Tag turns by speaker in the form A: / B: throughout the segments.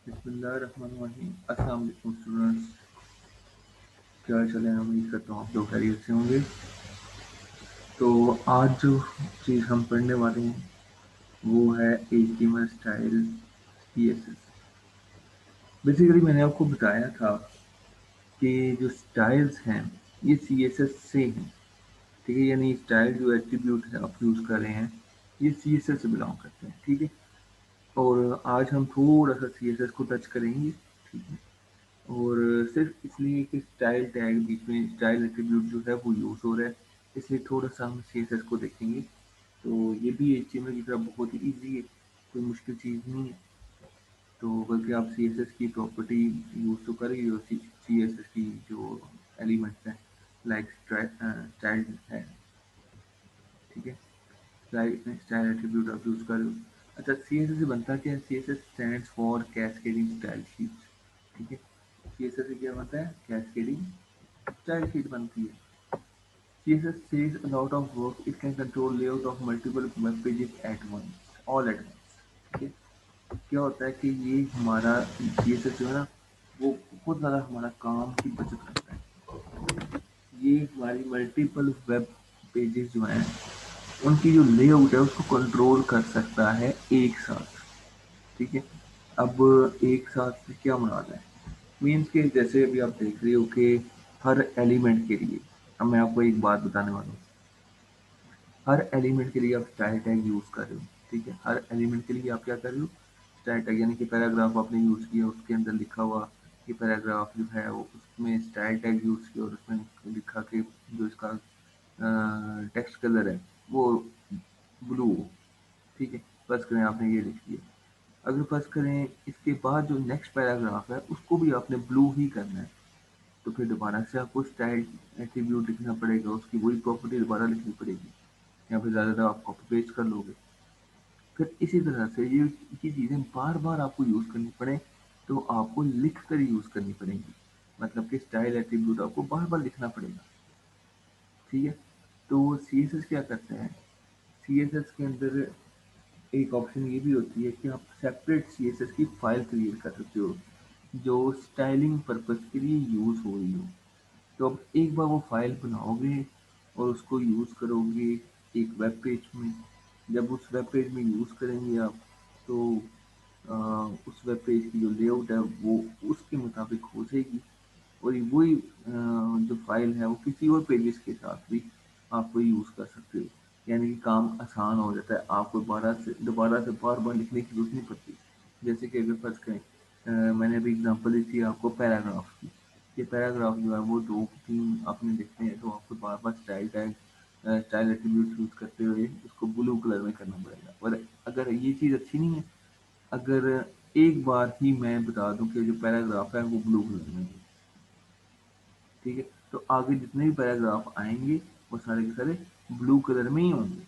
A: बिस्मिल्लाहिर्रहमानिर्रहीम। अस्सलाम वालेकुम स्टूडेंट्स, क्या हाल चाल है? उम्मीद करता हूँ आप लोग खैरियत से होंगे। तो आज जो चीज़ हम पढ़ने वाले हैं वो है HTML स्टाइल CSS। बेसिकली मैंने आपको बताया था कि जो स्टाइल्स हैं ये CSS से हैं, ठीक है। यानी स्टाइल जो एट्रीब्यूट है आप यूज़ कर रहे हैं ये CSS से बिलोंग करते हैं, ठीक है। और आज हम थोड़ा सा CSS को टच करेंगे, ठीक है। और सिर्फ इसलिए कि स्टाइल टैग बीच में स्टाइल एट्रीब्यूट जो है वो यूज़ हो रहा है, इसलिए थोड़ा सा हम CSS को देखेंगे। तो ये भी HTML की तरह बहुत ही ईजी है, कोई मुश्किल चीज़ नहीं है। तो बल्कि आप CSS की प्रॉपर्टी यूज़ तो कर ही हो, CSS की जो एलिमेंट्स हैं लाइक स्टाइल है, ठीक है। स्टाइल एट्रीब्यूट आप यूज़ कर रहे हो। अच्छा, CSS से बनता क्या है? CSS stands for cascading style sheets, ठीक है। CSS से क्या बनता है? कैस्केडिंग स्टाइल शीट बनती है। CSS saves a lot of work. It can control layout of multiple web pages at once, all at once. ठीक है। क्या होता है कि ये हमारा CSS जो है ना वो बहुत ज़्यादा हमारा काम की बचत करता है। ये हमारी मल्टीपल वेब पेजेस जो हैं उनकी जो लेआउट है उसको कंट्रोल कर सकता है एक साथ, ठीक है। अब एक साथ से क्या मुराद है? मीन्स के जैसे अभी आप देख रहे हो कि हर एलिमेंट के लिए, अब मैं आपको एक बात बताने वाला हूँ। हर एलिमेंट के लिए आप स्टाइल टैग यूज़ कर रहे हो, ठीक है। हर एलिमेंट के लिए आप क्या कर रहे हो? स्टाइल टैग, यानी कि पैराग्राफ आपने यूज़ किया उसके अंदर लिखा हुआ कि पैराग्राफ जो है वो उसमें स्टाइल टैग यूज़ किया और उसमें लिखा कि जो इसका टेक्स्ट कलर है वो ब्लू हो, ठीक है। फर्ज करें आपने ये लिख दिया। अगर फर्ज करें इसके बाद जो नेक्स्ट पैराग्राफ है उसको भी आपने ब्लू ही करना है, तो फिर दोबारा से आपको स्टाइल एट्रीब्यूट लिखना पड़ेगा, उसकी वही प्रॉपर्टी दोबारा लिखनी पड़ेगी, या फिर ज़्यादातर आप कॉपी पेस्ट कर लोगे। फिर इसी तरह से ये चीज़ें बार बार आपको यूज़ करनी पड़े तो आपको लिख कर यूज़ करनी पड़ेंगी। मतलब कि स्टाइल एट्रीब्यूट आपको बार बार लिखना पड़ेगा, ठीक है। तो CSS क्या करते हैं? CSS के अंदर एक ऑप्शन ये भी होती है कि आप सेपरेट CSS की फाइल क्रिएट कर सकते हो जो स्टाइलिंग पर्पस के लिए यूज़ हो रही हो। तो अब एक बार वो फाइल बनाओगे और उसको यूज़ करोगे एक वेब पेज में। जब उस वेब पेज में यूज़ करेंगे आप, तो उस वेब पेज की जो लेआउट है वो उसके मुताबिक हो जाएगी। और वही जो फाइल है वो किसी और पेजेस के साथ भी आप यूज़ कर सकते हो। यानी कि काम आसान हो जाता है, आपको दोबारा से बार बार लिखने की जरूरत नहीं पड़ती। जैसे कि अगर फर्ज करें मैंने अभी एग्जांपल दी थी आपको पैराग्राफ की। ये पैराग्राफ जो है वो दो तीन आपने लिखते हैं तो आपको बार बार स्टाइल एट्रीब्यूट यूज़ करते हुए उसको ब्लू कलर में करना पड़ेगा। और अगर ये चीज़ अच्छी नहीं है, अगर एक बार ही मैं बता दूं कि जो पैराग्राफ है वो ब्लू कलर में है, ठीक है, तो आगे जितने भी पैराग्राफ आएंगे वो सारे के सारे ब्लू कलर में ही होंगे।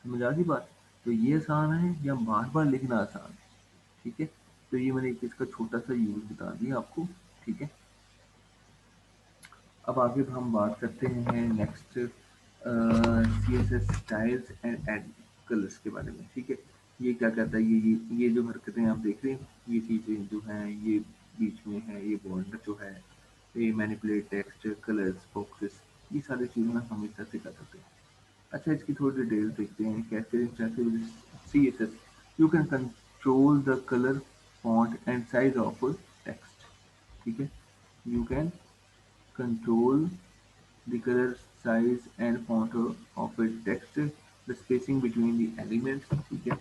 A: समझ आ गई बात? तो ये आसान है या बार बार लिखना आसान है, ठीक है। तो ये मैंने एक इसका छोटा सा यूज बता दिया आपको, ठीक है। अब आगे हम बात करते हैं next CSS styles and add colours के बारे में, ठीक है। ये क्या कहता है? ये जो हरकतें आप देख रहे हैं, ये चीज़ें जो हैं ये बीच में है, ये बॉर्डर जो है, ये मैनिपुलेट टेक्स्ट कलर्स बॉक्सेस, ये सारी चीज़ें हम इस तरह से कर सकते हैं। अच्छा, इसकी थोड़ी डिटेल देखते हैं। कैसे CSS you can control the colour font and size of text, ठीक है। You can control the color, size and font of a text, the spacing between the elements, ठीक है।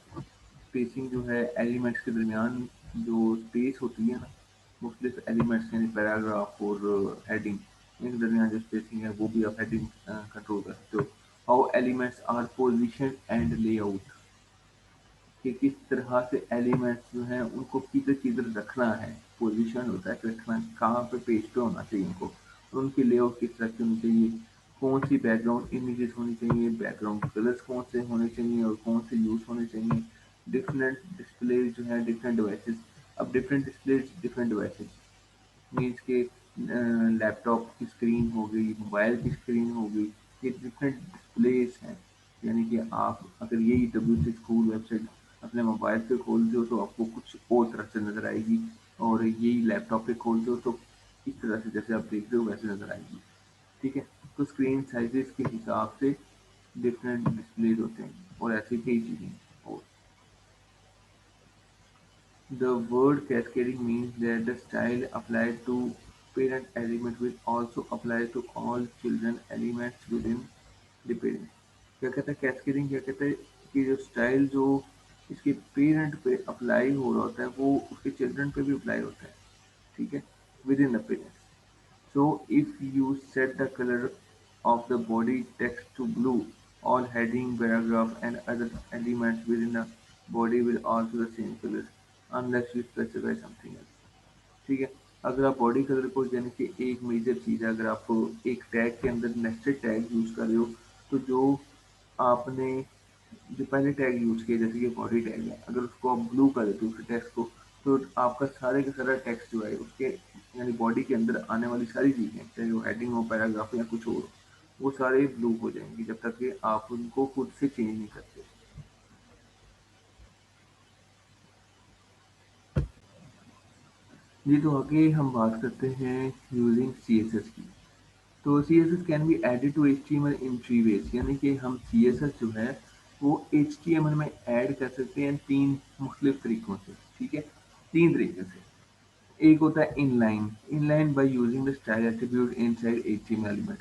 A: स्पेसिंग जो है एलिमेंट्स के दरमियान जो स्पेस होती है ना, मुख्तलिफ एलिमेंट्स यानी पैराग्राफ और हेडिंग, इनके दरमियान जो स्पेसिंग है वो भी आप हेडिंग कंट्रोल कर सकते हो। How elements are position and layout, कि किस तरह से एलिमेंट्स जो हैं उनको किधर किधर रखना है। पोजीशन होता है कि रखना कहाँ पे पेज पे होना चाहिए उनको, और उनकी लेआउट किस तरह की होनी चाहिए, कौन सी बैकग्राउंड इमेजेस होनी चाहिए, बैकग्राउंड कलर्स कौन से होने चाहिए और कौन से यूज होने चाहिए। डिफरेंट डिस्प्ले जो है डिफरेंट डिवाइसेस। अब different display different devices means के लैपटॉप की स्क्रीन हो गई, मोबाइल की स्क्रीन हो गई, ये डिफरेंट डिस्प्लेस हैं। यानी कि आप अगर यही W3 स्कूल वेबसाइट अपने मोबाइल पे खोलते हो तो आपको कुछ और तरह से नज़र आएगी और यही लैपटॉप पे खोलते हो तो इस तरह से जैसे आप देख रहे हो वैसे नज़र आएगी। ठीक है? तो स्क्रीन साइज़ेज़ के हिसाब से डिफरेंट डिस्प्लेज़ होते हैं और ऐसी कई चीज़ें हैं और the word cascading means that the style applied to parent element will also apply to all children elements within the parent। क्या कहता है कैस्केडिंग, क्या कहता है कि जो स्टाइल जो इसके पेरेंट पे अप्लाई हो रहा होता है वो उसके चिल्ड्रन पे भी अप्लाई होता है। ठीक है, with in the parents. So if you set the color of the body text to blue, all heading, paragraph and other elements within the body will also the same color unless you specify something else। ठीक है, अगर आप body colour को यानी कि एक major चीज़ है, अगर आप एक टैग के अंदर नेस्टेड टैग यूज़ कर रहे हो तो जो आपने जो पहले टैग यूज़ किया जैसे कि बॉडी टैग है, अगर उसको आप ब्लू कर देते हो उसके टेक्स्ट को तो आपका सारे का सारा टेक्स्ट जो है उसके यानी बॉडी के अंदर आने वाली सारी चीज़ें चाहे वो हेडिंग हो, पैराग्राफ या कुछ और, वो सारे ब्लू हो जाएंगे जब तक कि आप उनको खुद से चेंज नहीं करते। जी, तो आगे हम बात करते हैं यूजिंग सीएसएस की। तो CSS can be added to HTML in three ways, यानी कि हम सीएसएस जो है वो एचटीएमएल में ऐड कर सकते हैं तीन मुख्तलिफ तरीकों से। ठीक है, तीन तरीके से। एक होता है inline, inline by using the style attribute inside HTML element,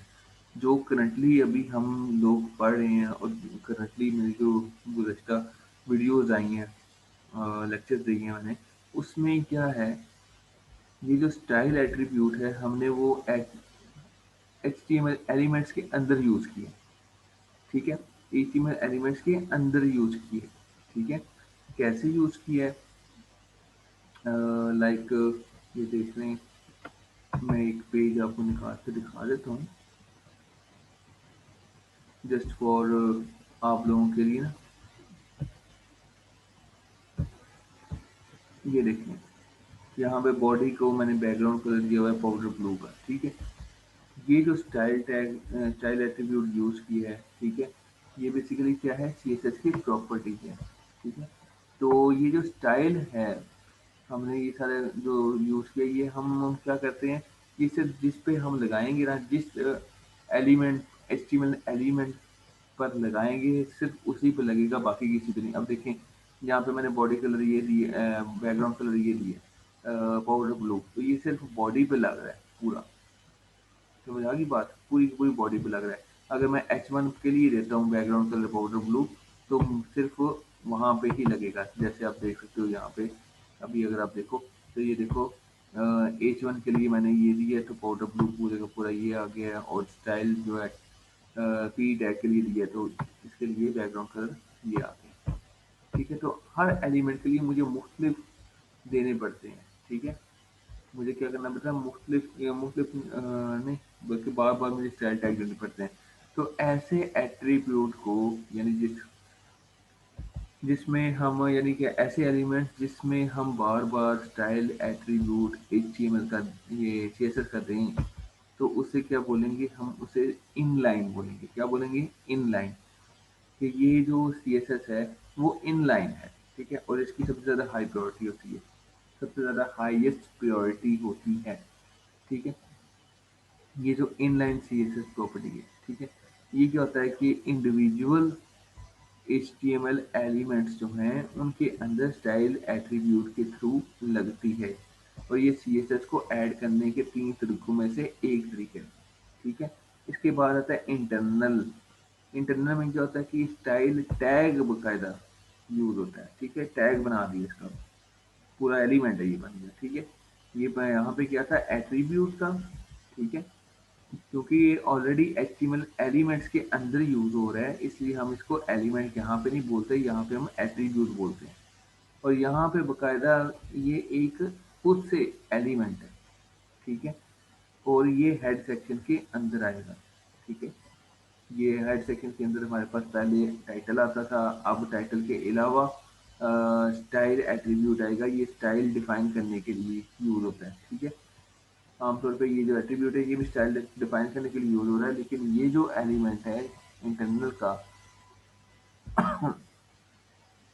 A: जो करंटली अभी हम लोग पढ़ रहे हैं और करंटली मेरी जो गुज़श्ता वीडियोज़ आई हैं, लेक्चर्स दिए हैं मैंने, उसमें क्या है, ये जो स्टाइल एट्रीब्यूट है हमने वो एचटीएमएल एलिमेंट्स के अंदर यूज़ किए। ठीक है, एचटीएमएल एलिमेंट्स के अंदर यूज़ किए। ठीक है, कैसे यूज़ किया है, लाइक ये देख रहे हैं, मैं एक पेज आपको निकाल के दिखा देता हूँ जस्ट फॉर आप लोगों के लिए ना। ये देखें, यहाँ पे बॉडी को मैंने बैकग्राउंड कलर दिया हुआ है पाउडर ब्लू का। ठीक है, ये जो style tag style attribute use किया है, ठीक है, ये बेसिकली क्या है, सीएसएस की प्रॉपर्टीज है। ठीक है, तो ये जो स्टाइल है हमने ये सारे जो यूज़ किया ये हम क्या करते हैं, ये सिर्फ जिस पे हम लगाएंगे ना, जिस एलिमेंट एचटीएमएल एलिमेंट पर लगाएंगे सिर्फ उसी पे लगेगा, बाकी किसी पे नहीं। अब देखें यहाँ पे मैंने बॉडी कलर ये दिए, बैकग्राउंड कलर ये दिए पाउडर ब्लू, तो ये सिर्फ बॉडी पे लग रहा है पूरा। समझ आ गई बात, पूरी की पूरी बॉडी पे लग रहा है। अगर मैं H1 के लिए देता हूँ बैकग्राउंड कलर पाउडर ब्लू तो सिर्फ वहाँ पे ही लगेगा, जैसे आप देख सकते हो यहाँ पे। अभी अगर आप देखो तो ये देखो H1 के लिए मैंने ये दिया है तो पाउडर ब्लू पूरे का पूरा ये आ गया है, और स्टाइल जो है पी टैग के लिए दिया है तो इसके लिए बैकग्राउंड कलर ये आ गया। ठीक है, तो हर एलिमेंट के लिए मुझे मुख्तलिफ देने पड़ते हैं। ठीक है, मुझे क्या करना पड़ता है, मुख्तलिफ नहीं बल्कि बार बार मुझे स्टाइल टैग देने पड़ते हैं। तो ऐसे एट्रीब्यूट को यानी जिसमें हम यानी कि ऐसे एलिमेंट्स जिसमें हम बार बार स्टाइल एट्रीब्यूट एचटीएमएल का ये सीएसएस का दें तो उसे क्या बोलेंगे, हम उसे इनलाइन बोलेंगे। क्या बोलेंगे, इनलाइन। कि ये जो सीएसएस है वो इनलाइन है। ठीक है, और इसकी सबसे ज़्यादा हाई प्रायोरिटी होती है, सबसे ज़्यादा हाईएस्ट प्रायोरिटी होती है। ठीक है, ये जो इनलाइन सीएसएस प्रॉपर्टी है, ठीक है, ये क्या होता है कि इंडिविजुअल एचटीएमएल एलिमेंट्स जो हैं उनके अंदर स्टाइल एट्रीब्यूट के थ्रू लगती है, और ये सीएसएस को ऐड करने के तीन तरीकों में से एक तरीका है। ठीक है, इसके बाद आता है इंटरनल। इंटरनल में क्या होता है कि स्टाइल टैग बकायदा यूज होता है। ठीक है, टैग बना दिया इसका, पूरा एलिमेंट है ये बन गया। ठीक है, ये यहाँ पे क्या था, एट्रीब्यूट था। ठीक है, क्योंकि ये ऑलरेडी एचटीएमएल एलिमेंट्स के अंदर यूज हो रहा है इसलिए हम इसको एलिमेंट यहाँ पे नहीं बोलते, यहाँ पे हम एट्रीब्यूट बोलते हैं। और यहाँ पे बकायदा ये एक खुद से एलिमेंट है। ठीक है, और ये हेड सेक्शन के अंदर आएगा। ठीक है, ये हेड सेक्शन के अंदर हमारे पास पहले टाइटल आता था, अब टाइटल के अलावा स्टाइल एट्रीब्यूट आएगा, ये स्टाइल डिफाइन करने के लिए यूज होता है। ठीक है, आमतौर पे ये जो एट्रीब्यूट है ये भी स्टाइल डिफाइन करने के लिए यूज हो रहा है, लेकिन ये जो एलिमेंट है इंटरनल का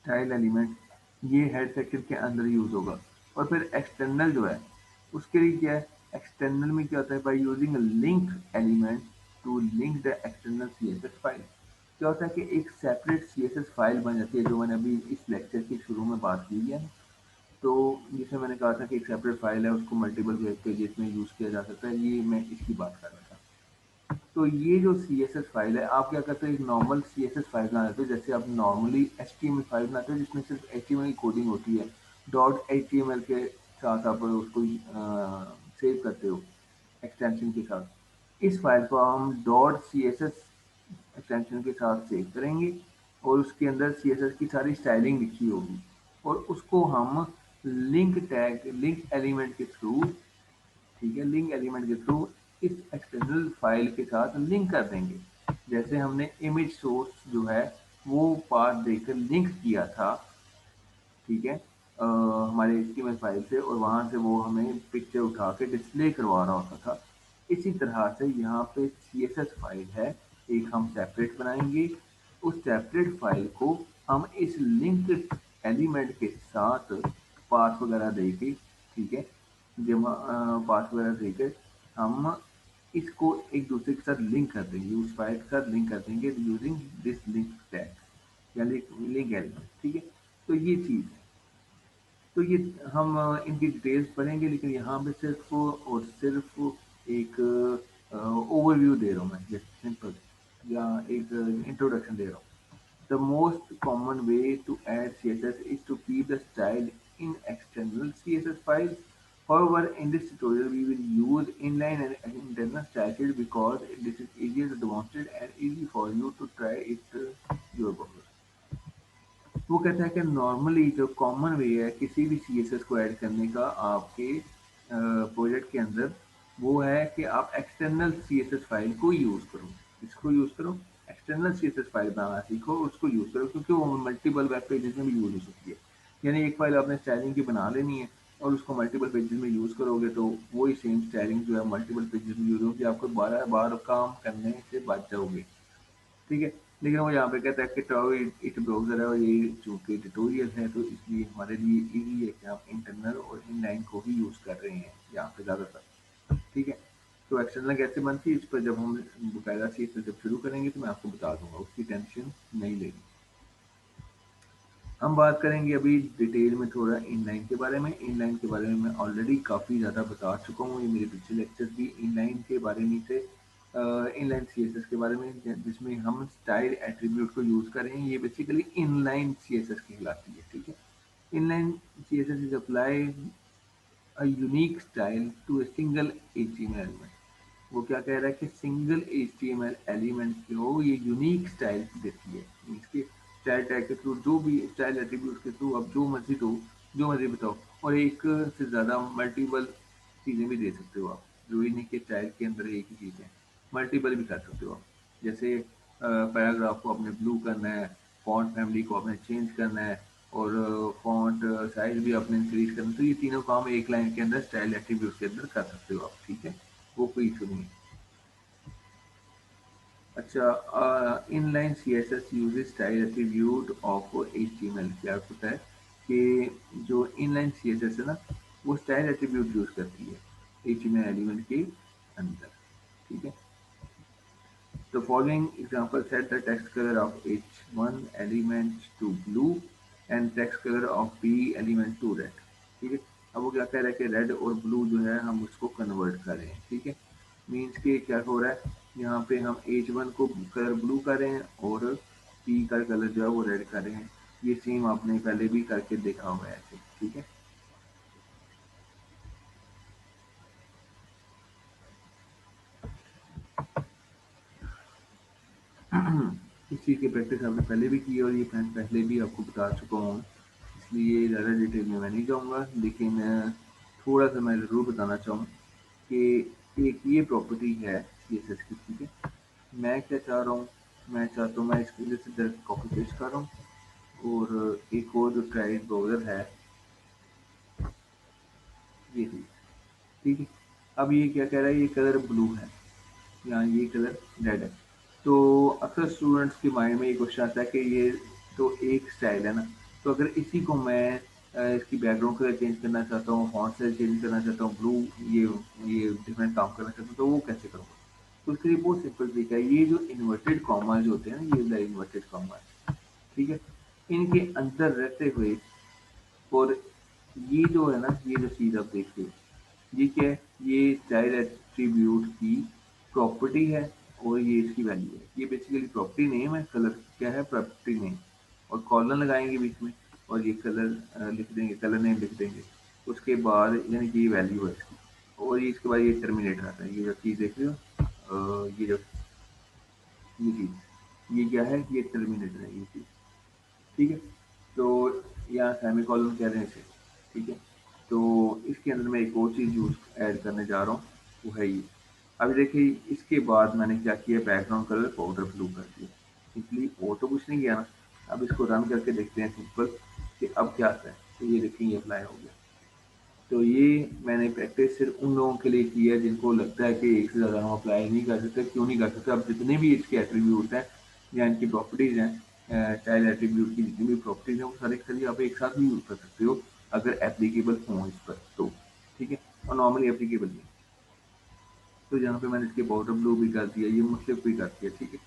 A: स्टाइल एलिमेंट, ये हेड सेक्शन के अंदर यूज़ होगा। और फिर एक्सटर्नल जो है, उसके लिए क्या है, एक्सटर्नल में क्या होता है, by using a link element to link the external CSS file. क्या होता है कि एक सेपरेट सीएसएस फाइल बन जाती है, जो मैंने अभी इस लेक्चर के शुरू में बात की है। तो जैसे मैंने कहा था कि एक सेपरेट फाइल है, उसको मल्टीपल वेब पेजेस में यूज़ किया जा सकता है, ये मैं इसकी बात कर रहा था। तो ये जो सीएसएस फाइल है, आप क्या करते हो, एक नॉर्मल सीएसएस फाइल बना लेते हो, जैसे आप नॉर्मली एचटीएमएल फाइल बनाते हो जिसमें सिर्फ एचटीएमएल की कोडिंग होती है, डॉट एचटीएमएल के साथ आप उसको सेव करते हो एक्सटेंशन के साथ। इस फाइल को हम डॉट सीएसएस एक्सटेंशन के साथ सेव करेंगे, और उसके अंदर सीएसएस की सारी स्टाइलिंग लिखी होगी, और उसको हम लिंक टैग, लिंक एलिमेंट के थ्रू, ठीक है, लिंक एलिमेंट के थ्रू इस एक्सटर्नल फाइल के साथ लिंक कर देंगे। जैसे हमने इमेज सोर्स जो है वो पाथ देकर लिंक किया था, ठीक है, हमारे एचटीएमएल फाइल से, और वहां से वो हमें पिक्चर उठा के डिस्प्ले करवा रहा होता था। इसी तरह से यहाँ पे सीएसएस फाइल है, एक हम सेपरेट बनाएंगे। उस सेपरेट फाइल को हम इस लिंक एलिमेंट के साथ पाथ वगैरह देके, ठीक है, जब पाथ वगैरह देकर हम इसको एक दूसरे के साथ लिंक कर देंगे, उस फाइल के साथ लिंक कर देंगे यूजिंग दिस लिंक टैग, यानी लिंक एलिमेंट, ठीक है। तो ये चीज़ है। तो ये हम इनकी डिटेल्स पढ़ेंगे, लेकिन यहाँ पे सिर्फ और सिर्फ एक ओवरव्यू दे रहा हूँ मैं, जैसे सिंपल, या एक इंट्रोडक्शन दे रहा हूँ। The most common way to add CSS is to keep the style in external CSS files. However, in this tutorial, we will use inline and internal style sheet because this is easier to demonstrate and easy for you to try it your browser. वो कहता है कि normally जो common वे है किसी भी CSS को add करने का आपके प्रोजेक्ट के अंदर, वो है कि आप एक्सटर्नल सीएसएस फाइल को यूज़ करो। इसको यूज़ करो, एक्सटर्नल सीएसएस फाइल बनाना सीखो, उसको यूज़ करो, क्योंकि वो मल्टीपल वेब पेजेस में भी यूज़ हो सकती है। यानी एक फाइल आपने स्टाइलिंग की बना लेनी है और उसको मल्टीपल पेजेस में यूज़ करोगे, तो वही सेम स्टाइलिंग जो है मल्टीपल पेजेस में यूज़ होगी, आपको बार बार काम करने से बच जाओगे, ठीक है। लेकिन वो यहाँ पे कहता है कि टॉव इट ब्राउज़र है, और ये चूँकि ट्यूटोरियल है, तो इसलिए हमारे लिए ईज़ी है कि आप इंटरनल और इनलाइन को ही यूज़ कर रहे हैं यहाँ पे ज़्यादातर, ठीक है। तो एक्सटर्नल कैसे बनती है, इस पर जब हम बकायदा से इस जब शुरू करेंगे तो मैं आपको बता दूंगा, उसकी टेंशन नहीं लेनी। हम बात करेंगे अभी डिटेल में थोड़ा इनलाइन के बारे में। इनलाइन के बारे में मैं ऑलरेडी काफ़ी ज़्यादा बता चुका हूँ, ये मेरे पिछले लेक्चर भी इनलाइन के बारे में थे। इनलाइन सीएसएस के बारे में, जिसमें हम स्टाइल एट्रीब्यूट को यूज़ कर रहे हैं, ये बेसिकली इनलाइन सीएसएस कहलाती है, ठीक है। Inline CSS is apply a unique style to a single HTML element. वो क्या कह रहा है कि सिंगल HTML एलिमेंट को ये यूनिक स्टाइल देती है। इसके स्टाइल टैग के थ्रू, जो भी स्टाइल एट्रीब्यूट के थ्रू आप जो मर्जी दो, जो मर्जी बताओ, और एक से ज़्यादा मल्टीपल चीज़ें भी दे सकते हो आप। जरूरी नहीं कि स्टाइल के अंदर एक ही चीज़ है, मल्टीपल भी कर सकते हो आप। जैसे पैराग्राफ को आपने ब्लू करना है, फॉन्ट फैमिली को आपने चेंज करना है, और फॉन्ट साइज भी आपने इंक्रीज करना है, तो ये तीनों काम एक लाइन के अंदर स्टाइल एट्रीब्यूट के अंदर कर सकते हो आप, ठीक है। वो कोई इशू नहीं है। अच्छा, inline CSS uses style attribute of HTML. क्या होता है कि जो इनलाइन सीएसएस है ना, वो स्टाइल एट्रीब्यूट यूज करती है एचटीएमएल एलिमेंट के अंदर, ठीक है। The following example set the text color of H1 element to blue and text color of B element to red. ठीक है। अब वो क्या कह रहा है कि रेड और ब्लू जो है हम उसको कन्वर्ट कर रहे हैं, ठीक है। मीन्स के क्या हो रहा है, यहाँ पे हम H1 को कलर ब्लू कर रहे हैं और B का कलर जो है वो रेड कर रहे हैं। ये सेम आपने पहले भी करके देखा हुआ है ऐसे, ठीक है। इस चीज़ की प्रैक्टिस आपने पहले भी की है, और ये मैं पहले भी आपको बता चुका हूँ, इसलिए ज़्यादा डिटेल में मैं नहीं जाऊँगा। लेकिन थोड़ा सा मैं ज़रूर बताना चाहूँ कि एक ये प्रॉपर्टी है सीएसएस की, ठीक है। मैं क्या चाह रहा हूँ, मैं चाहता हूँ, मैं इसकी वजह से डायरेक्ट कॉपी पेस्ट कर रहा हूँ, और एक और जो ट्राइड ब्राउज़र है, ये चीज़, ठीक है। अब ये क्या कह रहा है, ये कलर ब्लू है, यहाँ ये कलर रेड है। तो अक्सर स्टूडेंट्स के माइंड में ये क्वेश्चन आता है कि ये तो एक स्टाइल है ना, तो अगर इसी को मैं इसकी बैकग्राउंड कलर चेंज करना चाहता हूँ, फॉन्ट साइज चेंज करना चाहता हूँ, ब्लू ये डिफरेंट काम करना चाहता हूँ, तो वो कैसे करूँगा? तो उसके लिए बहुत सिंपल तरीका है, ये जो इन्वर्टेड कॉमा जो होते हैं ना, ये इन्वर्टेड कॉमा, ठीक है? इनके अंदर रहते हुए और ये जो है ना, ये जो चीज़ आप देख रहे हो, ये क्या है? ये स्टाइल एट्रीब्यूट की प्रॉपर्टी है और ये इसकी वैल्यू है। ये बेसिकली प्रॉपर्टी नेम है, कलर क्या है? Property name. और कॉलन लगाएँगे बीच में और ये कलर लिख देंगे, कलर नेम लिख देंगे। उसके बाद यानी कि ये वैल्यू है इसकी और ये इसके बाद ये टर्मिनेटर आता है। ये जो चीज़ देख रहे हो ये जो ये चीज़, ये क्या है? ये टर्मिनेटर है ये चीज़। ठीक है? तो या सेमीकोलन कह रहे हैं इसे, ठीक है? तो इसके अंदर मैं एक और चीज़ यूज़ ऐड करने जा रहा हूँ, वो है ये। अभी देखिए इसके बाद मैंने क्या किया, बैकग्राउंड कलर पाउडर ब्लू कर दिया। सिंपली और तो कुछ नहीं किया ना। अब इसको रन करके देखते हैं सिंपल कि अब क्या आता है। तो ये देखिए ये अप्लाई हो गया। तो ये मैंने प्रैक्टिस सिर्फ उन लोगों के लिए की है जिनको लगता है कि एक से ज़्यादा हम अप्लाई नहीं कर सकते। क्यों नहीं कर सकते? अब जितने भी इसके एट्रीब्यूट हैं या इनकी प्रॉपर्टीज़ हैं, चाइल्ड एट्रीब्यूट की जितनी भी प्रॉपर्टीज़ हैं, वो सारे के सारे आप एक साथ भी यूज़ कर सकते हो अगर एप्लीकेबल हों इस पर तो, ठीक है? और नॉर्मली एप्लीकेबल नहीं। तो यहाँ पे मैंने इसके बॉर्डर ब्लू भी कर दिया, ये मुझसे भी कर दिया, ठीक है?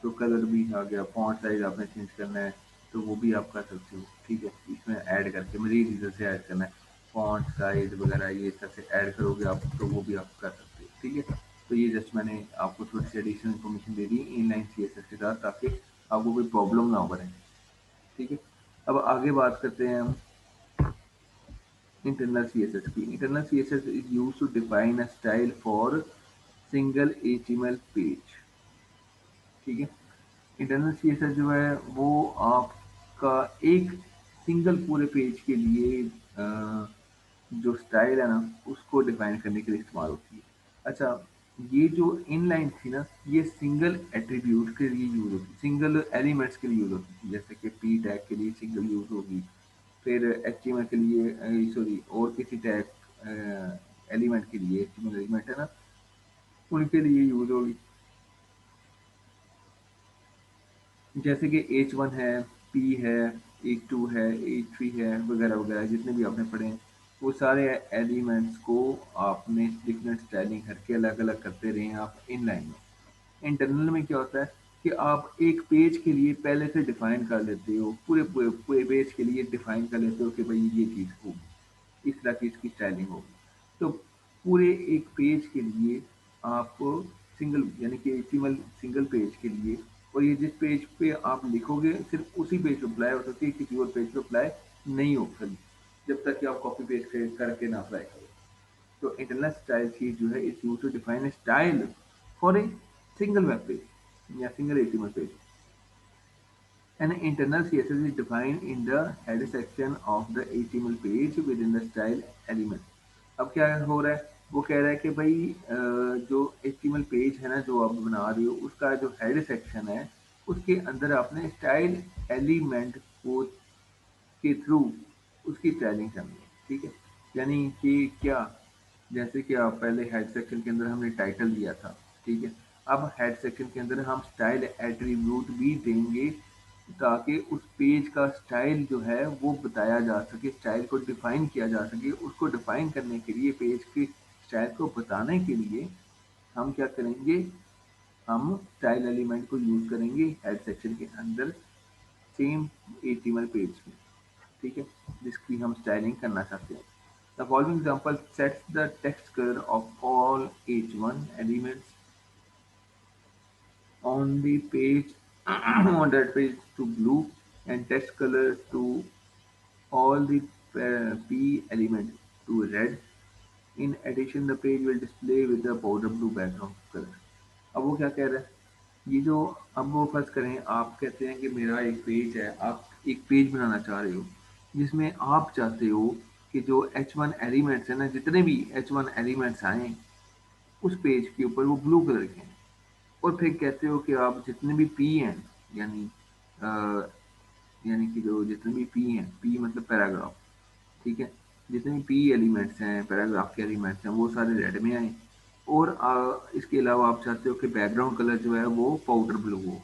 A: तो कलर भी आ गया, फॉन्ट साइज आपने चेंज करना है तो वो भी आप कर सकते हो, ठीक है? इसमें ऐड करके मज़ीद इधर से ऐड करना है, फॉन्ट साइज वगैरह ये इस तरह से ऐड करोगे आप तो वो भी आप कर सकते हो, ठीक है? तो ये जस्ट मैंने आपको थोड़ी सी एडिशनल इन्फॉर्मेशन दे दी इनलाइन सीएसएस के साथ ताकि आपको कोई प्रॉब्लम ना बने, ठीक है? अब आगे बात करते हैं हम internal CSS की। Internal CSS is used to define a style for single HTML page, ठीक है? इंटरनल सीएसएस जो है वो आपका एक सिंगल पूरे पेज के लिए जो स्टाइल है ना उसको डिफाइन करने के लिए इस्तेमाल होती है। अच्छा, ये जो इनलाइन थी ना ये सिंगल एट्रीब्यूट के लिए यूज होती है, सिंगल एलिमेंट्स के लिए यूज होती थी, जैसे कि पी टैग के लिए सिंगल यूज होगी, फिर एचटीएमएल के लिए सॉरी और किसी टैग एलिमेंट के लिए एचटीएमएल एलिमेंट है ना उनके लिए यूज होगी, जैसे कि H1 है, P है, H2 है, H3 है वगैरह वगैरह जितने भी आपने पढ़े हैं वो सारे एलिमेंट्स को आपने डिफरेंट स्टाइलिंग करके अलग अलग करते रहे हैं आप इनलाइन में। इंटरनल में क्या होता है कि आप एक पेज के लिए पहले से डिफाइन कर लेते हो, पूरे पूरे पूरे पेज के लिए डिफाइन कर लेते हो कि भाई ये चीज़ होगी, इस तरह की इसकी स्टाइलिंग होगी। तो पूरे एक पेज के लिए आप सिंगल यानी कि एचटीएमएल सिंगल पेज के लिए और ये जिस पेज पे आप लिखोगे सिर्फ उसी पेज पे अप्लाई हो सकती है, किसी और पेज पे अप्लाई नहीं हो सकती जब तक कि आप कॉपी पेस्ट करके ना अप्लाई करो। तो इंटरनल स्टाइल शीट जो है is used to define a style for a single web page या single HTML page. An internal CSS is defined in the header section of the HTML page within the style element. अब क्या हो रहा है, वो कह रहा है कि भाई जो HTML पेज है ना जो आप बना रहे हो उसका जो हेड सेक्शन है उसके अंदर आपने स्टाइल एलिमेंट को के थ्रू उसकी स्टाइलिंग करनी है, ठीक है? यानी कि क्या, जैसे कि आप पहले हेड सेक्शन के अंदर हमने टाइटल दिया था, ठीक है? अब हेड सेक्शन के अंदर हम स्टाइल एट्रीब्यूट भी देंगे ताकि उस पेज का स्टाइल जो है वो बताया जा सके, स्टाइल को डिफाइन किया जा सके। उसको डिफाइन करने के लिए पेज के स्टाइल को बताने के लिए हम क्या करेंगे, हम स्टाइल एलिमेंट को यूज करेंगे हेड सेक्शन के अंदर सेम एचटीएमएल पेज में, ठीक है? जिसकी हम स्टाइलिंग करना चाहते हैं। The following example sets the text color of all H1 elements on the page on that page to blue and text color to all the P elements to red. In addition, the page will display with a powder blue background color. अब वो क्या कह रहा है, ये जो अब वो फर्ज करें आप कहते हैं कि मेरा एक पेज है, आप एक पेज बनाना चाह रहे हो जिसमें आप चाहते हो कि जो H1 एलिमेंट्स है ना जितने भी H1 एलिमेंट्स आए उस पेज के ऊपर वो ब्लू कलर के हैं और फिर कहते हो कि आप जितने भी पी हैं यानी अ, यानी कि जो जितने भी पी हैं, पी मतलब पैराग्राफ, ठीक है? जितने भी पी एलिमेंट्स हैं पैराग्राफ के एलिमेंट्स हैं वो सारे रेड में आए और इसके अलावा आप चाहते हो कि बैकग्राउंड कलर जो है वो पाउडर ब्लू हो।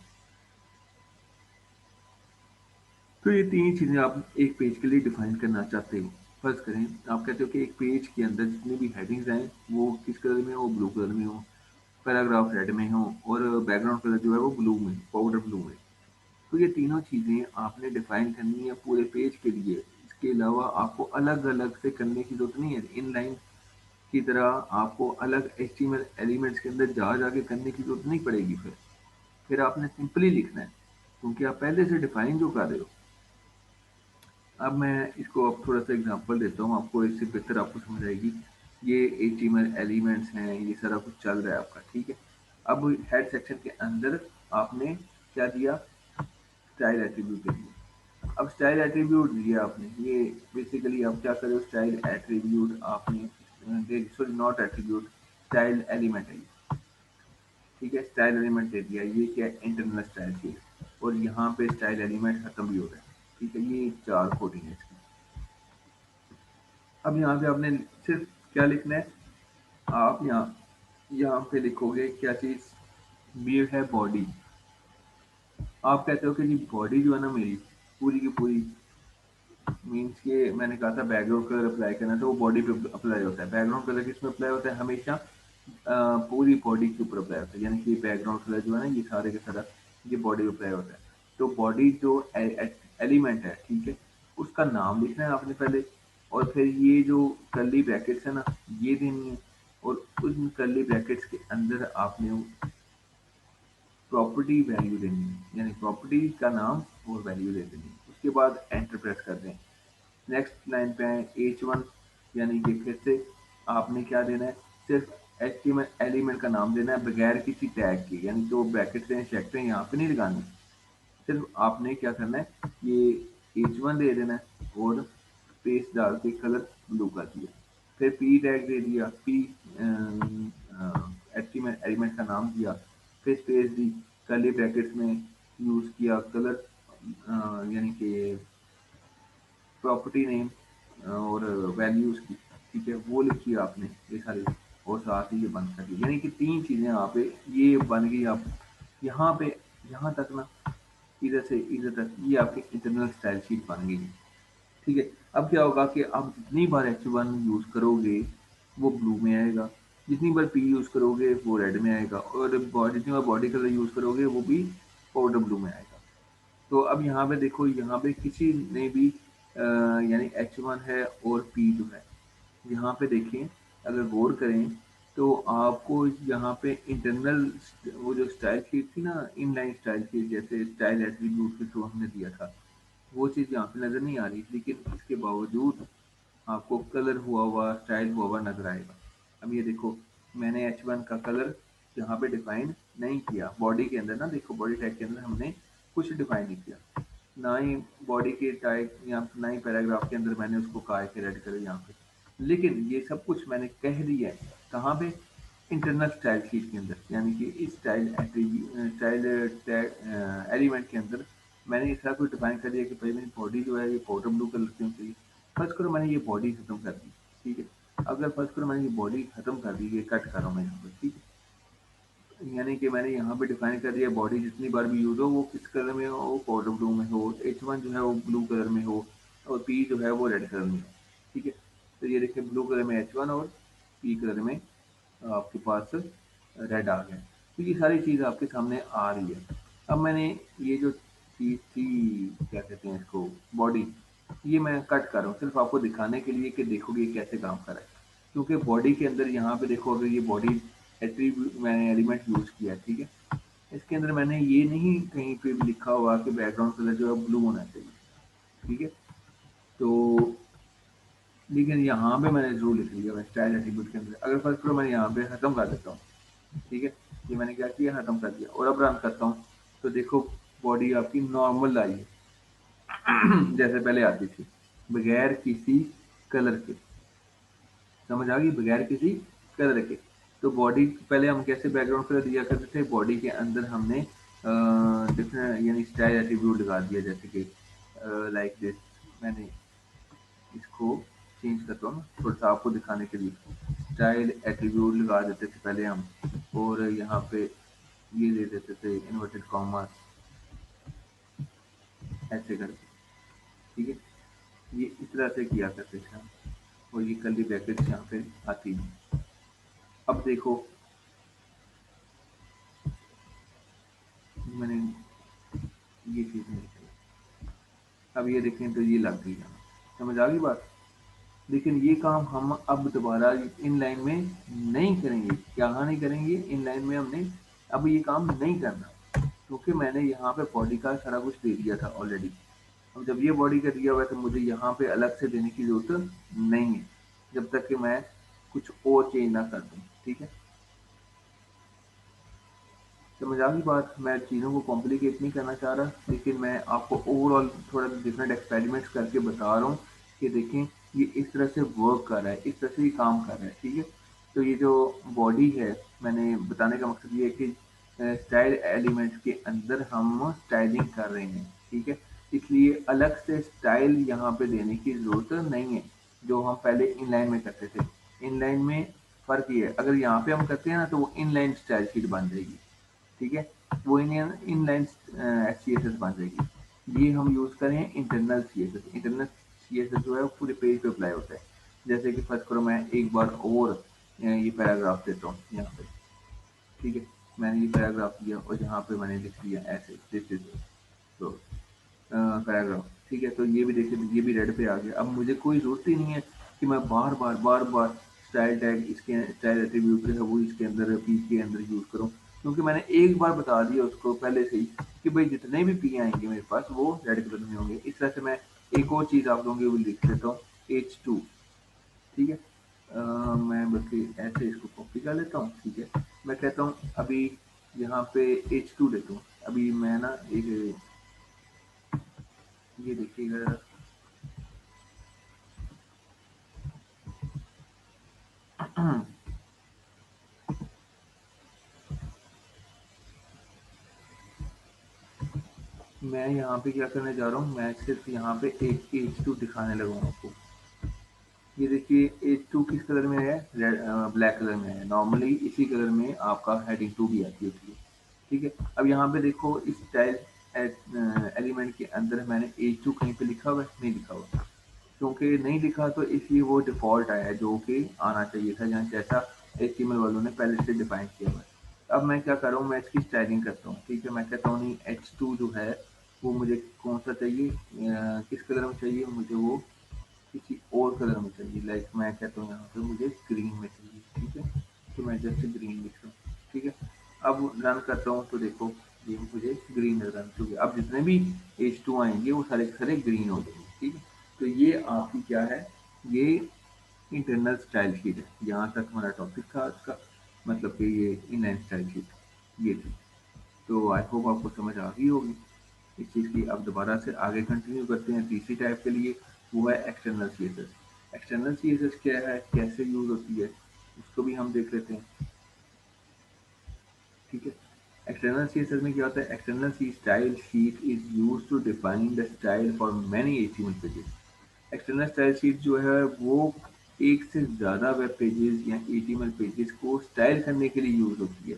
A: तो ये 3 चीज़ें आप एक पेज के लिए डिफ़ाइन करना चाहते हो। फ़र्ज़ करें आप कहते हो कि एक पेज के अंदर जितनी भी हेडिंग्स हैं, वो किस कलर में हो? ब्लू कलर में हो, पैराग्राफ रेड में हो और बैकग्राउंड कलर जो है वो ब्लू में, पाउडर ब्लू में। तो ये तीनों चीज़ें आपने डिफ़ाइन करनी है पूरे पेज के लिए। इसके अलावा आपको अलग-अलग से करने की ज़रूरत नहीं है। इनलाइन की तरह आपको अलग एचटीएमएल एलिमेंट्स के अंदर जा के करने की ज़रूरत नहीं पड़ेगी फिर। फिर आपने सिंपली लिखना है, क्योंकि आप पहले से डिफ़ाइन जो कर रहे हो। अब मैं इसको अब थोड़ा-सा एग्ज़ाम्पल देता हूँ आपको, इससे बेहतर आपको समझ आएगी। ये एचटीएमएल एलिमेंट्स हैं, ये सारा कुछ चल रहा है आपका, ठीक है? अब हेड सेक्शन के अंदर आपने क्या दिया? स्टाइल एट्रीब्यूट दे दिया। अब स्टाइल एट्रीब्यूट दिया आपने, ये बेसिकली आप क्या कर रहे हो? स्टाइल एट्रीब्यूट आपने sorry not attribute, style element है ये, ठीक है? स्टाइल एलिमेंट दे दिया, ये क्या है? इंटरनल स्टाइल शीट और यहाँ पे स्टाइल एलिमेंट खत्म भी हो रहा है, ठीक है? ये 4 कोडिंग है इसकी। अब यहाँ पे आपने सिर्फ क्या लिखना है? आप यहाँ यहाँ पे लिखोगे क्या चीज़? ये है बॉडी। आप कहते हो कि जी बॉडी जो है ना मेरी, पूरी की पूरी, मीन्स के मैंने कहा था बैकग्राउंड कलर अप्लाई करना, तो वो बॉडी पे अप्लाई होता है। बैकग्राउंड कलर किस में अप्लाई होता है? हमेशा पूरी बॉडी के ऊपर अप्लाई होता है, यानी कि बैकग्राउंड कलर जो है ना, ये सारे के सारा ये बॉडी पे अप्लाई होता है। तो बॉडी जो एलिमेंट है, ठीक है, उसका नाम लिखना है आपने पहले, और फिर ये जो कर्ली ब्रैकेट्स है ना, ये देनी है, और उन कर्ली ब्रैकेट्स के अंदर आपने प्रॉपर्टी वैल्यू देनी है, यानी प्रॉपर्टी का नाम और वैल्यू दे देनी है। उसके बाद एंटर प्रेस कर दें। नेक्स्ट लाइन पे आए, H1, यानी कि फिर से आपने क्या देना है? सिर्फ एचटीएमएल एलिमेंट का नाम देना है बगैर किसी टैग के, यानी जो ब्रैकेट्स हैं चेक हैं यहाँ पे नहीं लगानी। सिर्फ आपने क्या करना है? ये H1 दे देना है और स्पेस डाल के कलर ब्लू कर दिया। फिर पी टैग दे दिया, पी एचटीएमएल एलिमेंट का नाम दिया, फिर स्पेस दी, कर्ली ब्रैकेट्स में यूज़ किया कलर, यानी कि प्रॉपर्टी नेम और वैल्यूज़ की, ठीक है? वो लिखी आपने ये सारी, और साथ ही ये बंद कर दी। यानी कि 3 चीज़ें यहाँ पे ये बन गई। आप यहाँ पे यहाँ तक ना, इधर से इधर तक ये आपकी इंटरनल स्टाइल शीट बन गई, ठीक है? अब क्या होगा कि आप जितनी बार H1 यूज़ करोगे वो ब्लू में आएगा, जितनी बार P यूज़ करोगे वो रेड में आएगा, और जितनी बार बॉडी कलर यूज़ करोगे वो भी पाउडर ब्लू में आएगा। तो अब यहाँ पे देखो, यहाँ पे किसी ने भी यानी H1 है और P जो है, यहाँ पे देखें, अगर गौर करें तो आपको यहाँ पे इंटरनल वो जो स्टाइल शीट थी ना, इनलाइन स्टाइल शीट, जैसे स्टाइल एट्रीब्यूट के थ्रू हमने दिया था, वो चीज़ यहाँ पे नज़र नहीं आ रही, लेकिन इसके बावजूद आपको कलर हुआ हुआ, स्टाइल हुआ हुआ नज़र आएगा। अब ये देखो, मैंने H1 का कलर यहाँ पे डिफाइन नहीं किया बॉडी के अंदर ना, देखो बॉडी टैग के अंदर हमने कुछ डिफाइन नहीं किया, ना ही बॉडी के टैग या ना ही पैराग्राफ के अंदर मैंने उसको कहा है कि रेड कलर यहाँ पे, लेकिन ये सब कुछ मैंने कह दिया है कहाँ पे? इंटरनल स्टाइल शीट के अंदर, यानी कि इस स्टाइल एलिमेंट के अंदर मैंने इस तरह कुछ डिफाइन कर दिया कि भाई मेरी बॉडी जो है ये पाउडर ब्लू कलर की होनी चाहिए। फर्ज करो मैंने ये बॉडी खत्म कर दी, ठीक है? अगर फर्ज करो मैंने ये बॉडी खत्म कर दी, ये कट कर रहा हूँ मैं यहाँ पर, ठीक है? यानी कि मैंने यहाँ पे डिफाइन कर दिया बॉडी जितनी बार भी यूज हो वो किस कलर में हो? वो पाउडर ब्लू में हो, H1 जो है वो ब्लू कलर में हो, और P जो है वो रेड कलर में हो, ठीक है? तो ये देखिए ब्लू कलर में H1 और P कलर में आपके पास रेड आ गया। तो ये सारी चीज़ आपके सामने आ रही है। अब मैंने ये जो चीज़ थी, क्या कहते हैं इसको, बॉडी, ये मैं कट कर रहा हूँ सिर्फ आपको दिखाने के लिए कि देखोगे ये कैसे काम कर रहा है। क्योंकि बॉडी के अंदर यहाँ पे देखो, अगर ये बॉडी एट्रीब्यूट मैंने एलिमेंट यूज़ किया, ठीक है? इसके अंदर मैंने ये नहीं कहीं पे भी लिखा हुआ कि बैकग्राउंड कलर जो है ब्लू होना चाहिए, ठीक है? तो लेकिन यहाँ पे मैंने ज़रूर लिख लिया, मैं स्टाइल एट्रीब्यूट के अंदर अगर फर्स्ट करो मैंने यहाँ पे खत्म कर देता हूँ, ठीक है? ये मैंने क्या किया? खत्म कर दिया, और अब रन करता हूँ तो देखो बॉडी आपकी नॉर्मल आई है जैसे पहले आती थी, बगैर किसी कलर के। समझ आ गई? बगैर किसी कलर के। तो बॉडी पहले हम कैसे बैकग्राउंड कलर दिया करते थे? बॉडी के अंदर हमने डिफरेंट यानी स्टाइल एट्रीब्यूट लगा दिया, जैसे कि लाइक दिस। मैंने इसको चेंज करता हूँ ना थोड़ा सा आपको दिखाने के लिए, स्टाइल एट्रीब्यूट लगा देते थे पहले हम, और यहाँ पे ये दे देते थे इन्वर्टेड कॉमा ऐसे करके, तरह से किया करते थे हम, और ये कर्ली ब्रैकेट्स यहाँ पे आती हैं। अब देखो मैंने ये चीज़ नहीं की, अब ये देखें तो ये लग गई यहाँ, समझ आ गई बात। लेकिन ये काम हम अब दोबारा इन लाइन में नहीं करेंगे। क्या नहीं करेंगे, इन लाइन में हमने अब ये काम नहीं करना, क्योंकि मैंने यहाँ पे बॉडी का सारा कुछ दे दिया था ऑलरेडी। अब जब ये बॉडी का दिया हुआ है तो मुझे यहाँ पे अलग से देने की जरूरत नहीं है, जब तक कि मैं कुछ और चेंज ना कर दूँ। ठीक है, समझ आ गई बात। मैं चीज़ों को कॉम्प्लिकेट नहीं करना चाह रहा, लेकिन मैं आपको ओवरऑल थोड़ा डिफरेंट एक्सपेरिमेंट्स करके बता रहा हूँ कि देखें ये इस तरह से वर्क कर रहा है, इस तरह से ये काम कर रहा है। ठीक है, तो ये जो बॉडी है, मैंने बताने का मकसद ये है कि स्टाइल एलिमेंट्स के अंदर हम स्टाइलिंग कर रहे हैं। ठीक है, इसलिए अलग से स्टाइल यहाँ पे देने की ज़रूरत नहीं है, जो हम पहले इनलाइन में करते थे। इनलाइन में फ़र्क ये है, अगर यहाँ पे हम करते हैं ना तो वो इनलाइन स्टाइल शीट बन जाएगी। ठीक है, वो इनलाइन सी एस एस बन जाएगी। ये हम यूज़ करें internal C S S. Internal C S S जो है वो पूरे पेज पे अप्लाई होता है। जैसे कि फर्स्ट करो, मैं एक बार और ये पैराग्राफ देता हूँ यहाँ पे। ठीक है, मैंने ये पैराग्राफ दिया और यहाँ पे मैंने लिख दिया ऐसे, दिस इज तो पैराग्राफ। ठीक है, तो ये भी देखिए, ये भी रेड पे आ गया। अब मुझे कोई ज़रूरत ही नहीं है कि मैं बार-बार स्टाइल टैग इसके स्टाइल एट्रीब्यूट जो है वो इसके अंदर पी के अंदर यूज़ करूँ, क्योंकि मैंने एक बार बता दिया उसको पहले से ही कि भाई जितने भी पी आएँगे मेरे पास वो रेड कलर में होंगे। इस तरह से मैं एक और चीज़ आप लोगों के वो लिख देता हूँ, H2। ठीक है, मैं बल्कि ऐसे इसको कॉपी कर लेता हूँ। ठीक है, मैं कहता हूँ अभी यहाँ पे H2 लेता हूँ। अभी मैं ना एक ये देखिएगा, मैं यहाँ पे क्या करने जा रहा हूँ, मैं सिर्फ यहाँ पे एक H2 दिखाने लगा हूँ आपको। ये देखिए H2 किस कलर में है, रेड ब्लैक कलर में है। नॉर्मली इसी कलर में आपका हेडिंग 2 भी आती होती है। ठीक है, अब यहाँ पे देखो इस स्टाइल एलिमेंट के अंदर मैंने H2 कहीं पे लिखा हुआ है, नहीं लिखा हुआ। क्योंकि नहीं लिखा तो इसलिए वो डिफ़ॉल्ट आया है, जो कि आना चाहिए था जहाँ जैसा HTML वालों ने पहले से डिफाइन किया हुआ है। अब मैं क्या कर रहा हूँ, मैं इसकी स्टाइलिंग करता हूँ। ठीक है, मैं कहता हूँ नहीं H2 जो है वो मुझे कौन सा चाहिए, किस कलर में चाहिए मुझे, वो किसी और कलर में चाहिए। लाइक मैं कहता हूँ यहाँ पे मुझे ग्रीन में चाहिए। ठीक है, तो मैं जैसे ग्रीन लिख रहा हूँ। ठीक है, अब रन करता हूँ तो देखो ये मुझे ग्रीन रन हो गया। अब जितने भी H2 आएंगे वो सारे के सारे ग्रीन हो जाएंगे। ठीक है, तो ये आपकी क्या है, ये इंटरनल स्टाइल शीट है। यहाँ तक हमारा टॉपिक था आज का, मतलब कि ये इनलाइन स्टाइल शीट ये थी। तो आई होप आपको समझ आ गई होगी इस चीज़ की। अब दोबारा से आगे कंटिन्यू करते हैं तीसरी टाइप के लिए, वो है external C S S. External C S S क्या है, कैसे यूज़ होती है, उसको भी हम देख लेते हैं। ठीक है, एक्सटर्नल सी एस एस में क्या होता है, external C style sheet is use to define the style for many HTML pages. External style sheet जो है वो एक से ज़्यादा वेब पेजेस या एचटीएमएल पेजेस को स्टाइल करने के लिए यूज़ होती है।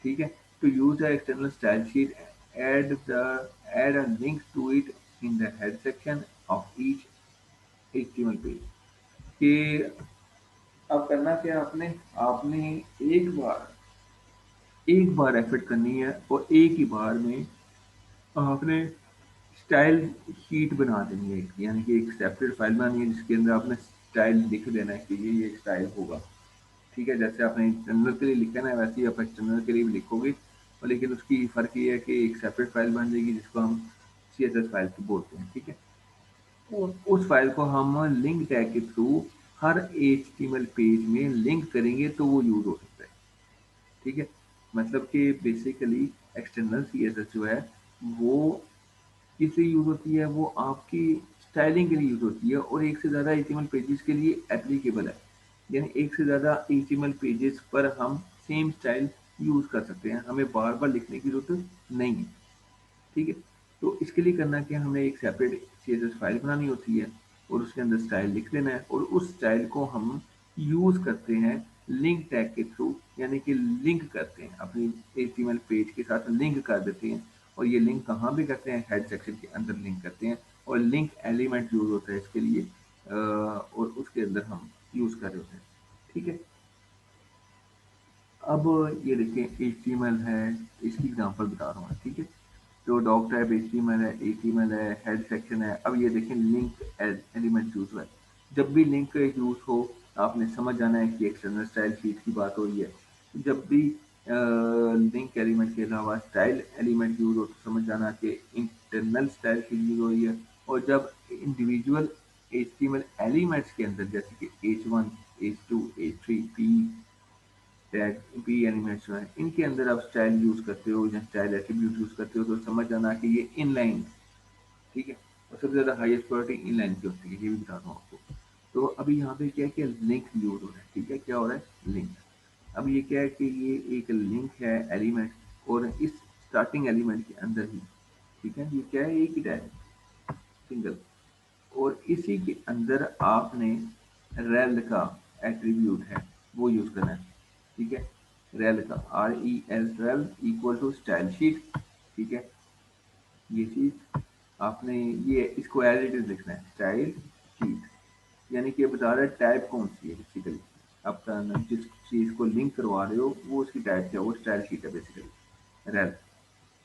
A: ठीक है, to use the external style sheet, add the add a link to it in the head section of each HTML page. कि अब करना क्या है, आपने आपने एक बार एक बार एफर्ट करनी है और एक ही बार में आपने स्टाइल शीट बना देनी है, यानी कि एक सेपरेट फाइल बनानी है जिसके अंदर आपने स्टाइल लिख देना है कि ये स्टाइल होगा। ठीक है, जैसे आपने इंटरनल के लिए लिखा है ना, वैसे ही आप एक्सटर्नल के लिए भी लिखोगे, और लेकिन उसकी फ़र्क ये है कि एक सेपरेट फाइल बन जाएगी जिसको हम CSS फाइल बोलते हैं। ठीक है, उस फाइल को हम लिंक टैग के थ्रू हर HTML पेज में लिंक करेंगे तो वो यूज़ हो सकता है। ठीक है, मतलब कि बेसिकली एक्सटर्नल CSS जो है वो किस लिए यूज़ होती है, वो आपकी स्टाइलिंग के लिए यूज़ होती है और एक से ज़्यादा HTML पेजेस के लिए एप्लीकेबल है। यानी एक से ज़्यादा HTML पेजेस पर हम सेम स्टाइल यूज़ कर सकते हैं, हमें बार-बार लिखने की ज़रूरत नहीं है। ठीक है, तो इसके लिए करना क्या है, हमें एक सेपरेट CSS फाइल बनानी होती है और उसके अंदर स्टाइल लिख देना है, और उस स्टाइल को हम यूज़ करते हैं लिंक टैग के थ्रू, यानी कि लिंक करते हैं अपनी HTML पेज के साथ, लिंक कर देते हैं। और ये लिंक कहाँ भी करते हैं, हेड सेक्शन के अंदर लिंक करते हैं, और लिंक एलिमेंट यूज़ होता है इसके लिए और उसके अंदर हम यूज़ कर रहे होते हैं। ठीक है? अब ये देखिए एचटीएमएल है, इसकी एग्ज़ाम्पल बता रहा हूँ मैं, ठीक है? तो डॉग टाइप एचटीएमएल है, हेड सेक्शन है। अब ये देखें लिंक एलिमेंट यूज़ हुआ है। जब भी लिंक का यूज़ हो, आपने समझ जाना है कि एक्सटर्नल स्टाइल शीट की बात हो रही है। जब भी लिंक एलिमेंट के अलावा स्टाइल एलिमेंट यूज़ हो, तो समझ जाना कि इंटरनल स्टाइल शीट यूज़ हो रही है। और जब इंडिविजुअल एचटीएमएल एलिमेंट्स के अंदर जैसे कि H1, H2, H3, P tag P elements जो हैं, इनके अंदर आप स्टाइल यूज़ करते हो या स्टाइल एट्रीब्यूट यूज़ करते हो, तो समझ जाना कि ये इनलाइन है, ठीक है? और सबसे ज़्यादा हाईएस्ट प्रायोरिटी इनलाइन की होती है, ये भी बता दूँ आपको। तो अभी यहाँ पे क्या है कि लिंक यूज़ हो रहा है, ठीक है? क्या हो रहा है? लिंक। अब ये क्या है कि ये एक लिंक है एलिमेंट और इस स्टार्टिंग एलिमेंट के अंदर ही, ठीक है? ये क्या है? एक ही टैग है, सिंगल। और इसी के अंदर आपने रेल का एट्रीब्यूट है वो यूज़ करना है, ठीक है? रेल का rel equal to style sheet, ठीक है? ये चीज़ आपने ये इसको एज इट इज़ लिखना है, स्टाइल शीट। यानी कि ये बता रहा है टाइप कौन सी है बेसिकली। आप जिस चीज़ को लिंक करवा रहे हो वो उसकी टाइप क्या है, वो स्टाइल शीट है basically. Rel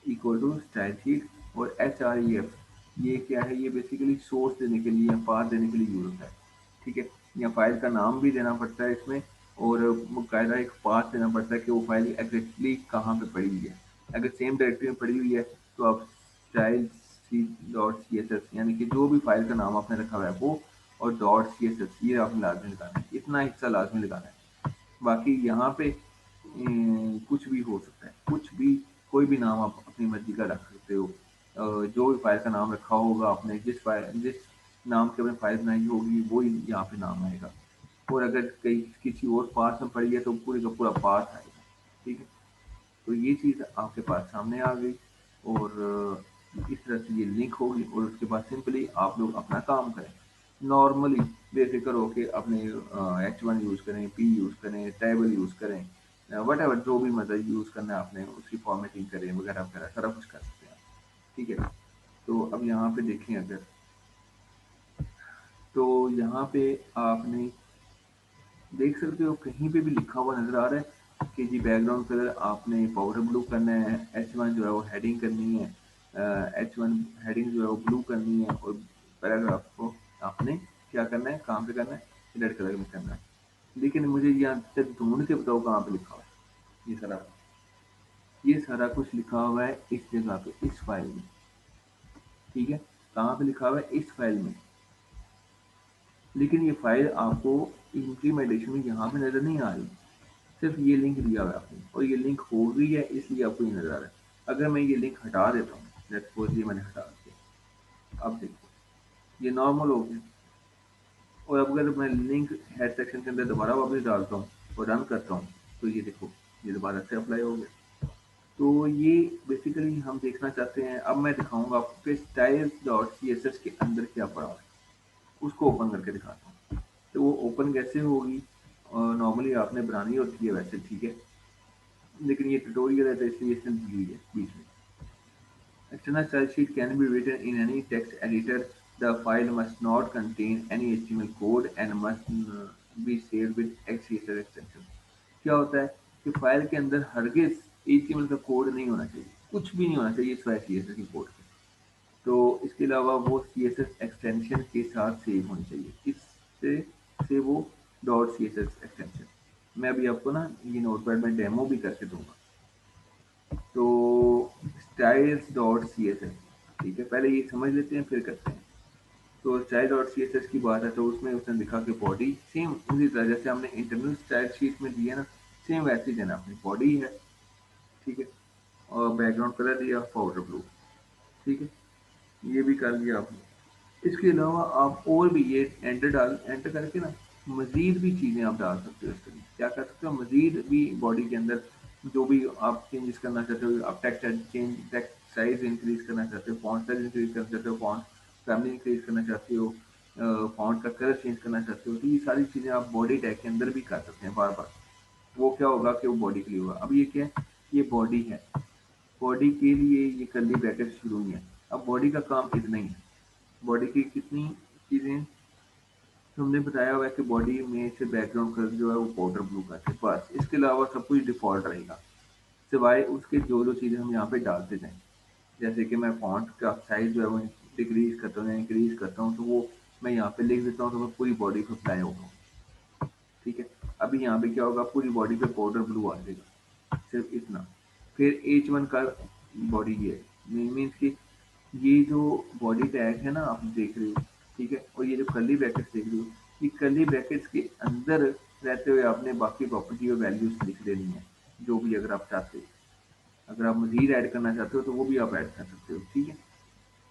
A: equal to style sheet. और href ये क्या है, ये बेसिकली सोर्स देने के लिए, पाथ देने के लिए यूज होता है, ठीक है? या फाइल का नाम भी देना पड़ता है इसमें, और मुकायदा एक पाथ देना पड़ता है कि वो फाइल एग्जैक्टली कहाँ पे पड़ी हुई है। अगर सेम डायरेक्टरी में पड़ी हुई है तो आप style C dot C S S, यानी कि जो भी फाइल का नाम आपने रखा हुआ है वो, और डॉट सी एस एस ये आपने लाजमी लगाना है, इतना हिस्सा लाजमी लगाना है। बाकी यहाँ पे कुछ भी हो सकता है, कुछ भी, कोई भी नाम आप अपनी मर्जी का रख सकते हो। जो भी फाइल का नाम रखा होगा आपने, जिस नाम की आपने फाइल बनाई होगी वो ही यहाँ पे नाम आएगा। और अगर कहीं किसी और पाथ में पड़ी है तो पूरे का पूरा पाथ आएगा, ठीक है? तो ये चीज़ आपके पास सामने आ गई। और इस तरह से ये लिंक होगी और उसके बाद सिंपली आप लोग अपना काम करें। नॉर्मली बेफिक्र होके अपने H1 यूज़ करें, P यूज़ करें, टेबल यूज़ करें, वट जो भी मतलब यूज़ करना है आपने, उसकी फॉर्मेटिंग करें वगैरह वगैरह, सारा कुछ कर सकते हैं आप, ठीक है? तो अब यहाँ पे देखें अगर, तो यहाँ पे आपने देख सकते हो कहीं पे भी लिखा हुआ नज़र आ रहा है कि जी बैकग्राउंड कलर आपने पाउडर ब्लू करना है, H1 जो है वो हेडिंग करनी है, H1 हेडिंग जो है वो ब्लू करनी है, और पैराग्राफ को आपने क्या करना है, कहाँ पे करना है, रेड कलर में करना है। लेकिन मुझे यहाँ तक ढूंढ के बताओ कहाँ पे लिखा हुआ है ये सारा कुछ लिखा हुआ है इस जगह पे, इस फाइल में, ठीक है? कहाँ पे लिखा हुआ है? इस फाइल में। लेकिन ये फाइल आपको इम्प्लीमेंटेशन में यहाँ पे नज़र नहीं आ रही, सिर्फ ये लिंक दिया हुआ है आपने, और ये लिंक हो गई है इसलिए आपको ये नज़र आ रहा है। अगर मैं ये लिंक हटा देता हूँ, लेट्स सपोज ये मैंने हटा दिया, अब देखो ये नॉर्मल हो गया। और अब अगर मैं लिंक हेड सेक्शन के अंदर दोबारा वापस डालता हूँ और रन करता हूँ, तो ये देखो ये दोबारा से अप्लाई हो गया। तो ये बेसिकली हम देखना चाहते हैं। अब मैं दिखाऊंगा आपको कि styles dot C S S के अंदर क्या पड़ा हुआ है, उसको ओपन करके दिखाता हूँ। तो वो ओपन कैसे होगी, नॉर्मली आपने बनानी होती है वैसे, ठीक है? लेकिन ये ट्यूटोरियल है तो इसलिए इसने दी हुई है बीच में। External style sheet can be written in any text editor. The file must not contain any HTML code and must be saved with XCSS extension. क्या होता है कि फाइल के अंदर हरगिज HTML का कोड नहीं होना चाहिए, कुछ भी नहीं होना चाहिए सिवाय CSS के कोड के। तो इसके अलावा वो CSS एक्सटेंशन के साथ सेव होनी चाहिए, इससे से वो डॉट CSS एक्सटेंशन। मैं अभी आपको ना ये नोटपैड में डेमो भी करके दूंगा। तो styles dot C S S, ठीक है? पहले ये समझ लेते हैं फिर करते हैं। तो style dot C S S की बात है तो उसमें उसने लिखा कि बॉडी सेम उसी तरह जैसे हमने इंटरनल स्टाइल शीट में दिया ना, सेम वैसे ही देना। अपनी बॉडी है, ठीक है? और बैकग्राउंड कलर दिया पाउडर ब्लू, ठीक है? ये भी कर लिया आपने। इसके अलावा आप और भी ये एंटर करके ना मजीद भी चीज़ें आप डाल सकते हो। इसके लिए क्या कर सकते हो, मजीद भी बॉडी के अंदर जो भी आप चेंजेस करना चाहते हो, आप टेक्स्ट साइज इंक्रीज करना चाहते हो, फॉन्ट साइज इंक्रीज करना चाहते हो, फॉन्ट फैमिली इंक्रीज करना चाहते हो, फॉन्ट का कलर चेंज करना चाहते हो, तो ये सारी चीज़ें आप बॉडी टैग के अंदर भी कर सकते हैं बार बार। वो क्या होगा कि वो बॉडी के लिए होगा। अब ये क्या है, ये बॉडी है, बॉडी के लिए ये कर्ली ब्रैकेट शुरू हुई है। अब बॉडी का काम इतना ही है। बॉडी की कितनी चीज़ें हैं, तो हमने बताया हुआ है कि बॉडी में से बैकग्राउंड कलर जो है वो पाउडर ब्लू करते हैं, बस इसके अलावा सब कुछ डिफ़ॉल्ट रहेगा, सिवाय उसके जो चीज़ें हम यहाँ पे डालते जाएँ। जैसे कि मैं फ़ॉन्ट का साइज़ जो है वो डिक्रीज़ करता हूँ या इंक्रीज़ करता हूँ, तो वो मैं यहाँ पे लिख देता हूँ, तो वो पूरी बॉडी पे अप्लाई होगा। ठीक है? अभी यहाँ पे क्या होगा, पूरी बॉडी पे पाउडर ब्लू आ जाएगा, सिर्फ़ इतना। फिर H1 का बॉडी ये है, मीन्स कि ये जो बॉडी टैग है ना आप देख रहे हो, ठीक है? और ये जो कर्ली ब्रैकेट्स देख रहे हो, ये कर्ली ब्रैकेट्स के अंदर रहते हुए आपने बाकी प्रॉपर्टी और वैल्यूज़ लिख देनी है, जो भी अगर आप चाहते हो। अगर आप मज़ीद ऐड करना चाहते हो तो वो भी आप ऐड कर सकते हो, ठीक है?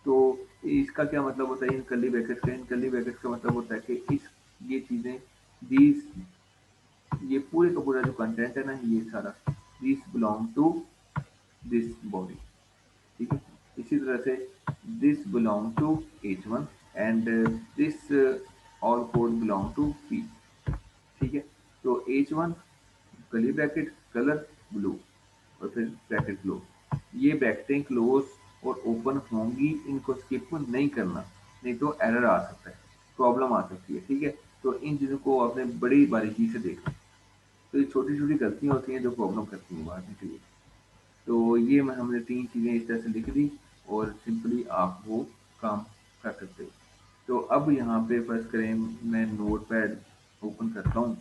A: तो इसका क्या मतलब होता है इन कर्ली ब्रैकेट्स का? इन कर्ली ब्रैकेट्स का मतलब होता है कि इस ये चीज़ें दीज़ ये पूरे का पूरा जो कंटेंट है ना ये सारा, this belong to this body, ठीक है? इसी तरह से this belong to H1 and this all code belong to P, ठीक है? तो H1 curly bracket colour blue और फिर ब्रैकेट क्लोज, ये ब्रैकेटें क्लोज और ओपन होंगी, इनको स्किप नहीं करना, नहीं तो एरर आ सकता है, प्रॉब्लम आ सकती है, ठीक है? तो इन चीज़ों को आपने बड़ी बारीकी से देखना। तो ये छोटी-छोटी गलतियाँ होती हैं जो प्रॉब्लम करती हैं बाद में क्रिएट। तो ये मैं हमने 3 चीज़ें इस तरह से लिख दी और सिंपली आप वो काम कर सकते हो। तो अब यहाँ पे फ़र्ज़ करें मैं नोटपैड ओपन करता हूँ,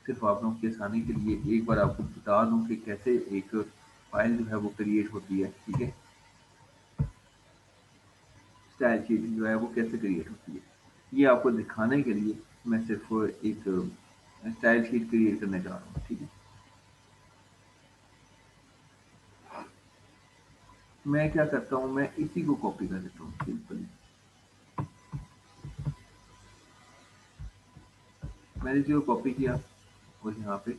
A: सिर्फ़ आप लोगों की आसानी के लिए एक बार आपको बता दूँ कि कैसे एक फ़ाइल जो है वो क्रिएट होती है, ठीक है? स्टाइल शीट जो है वो कैसे क्रिएट होती है। ये आपको दिखाने के लिए मैं सिर्फ़ एक स्टाइल शीट क्रिएट करने जा रहा हूँ, ठीक है? मैं क्या करता हूँ, मैं इसी को कॉपी कर लेता हूँ सिंपली। मैंने इसी को कॉपी किया और यहाँ पे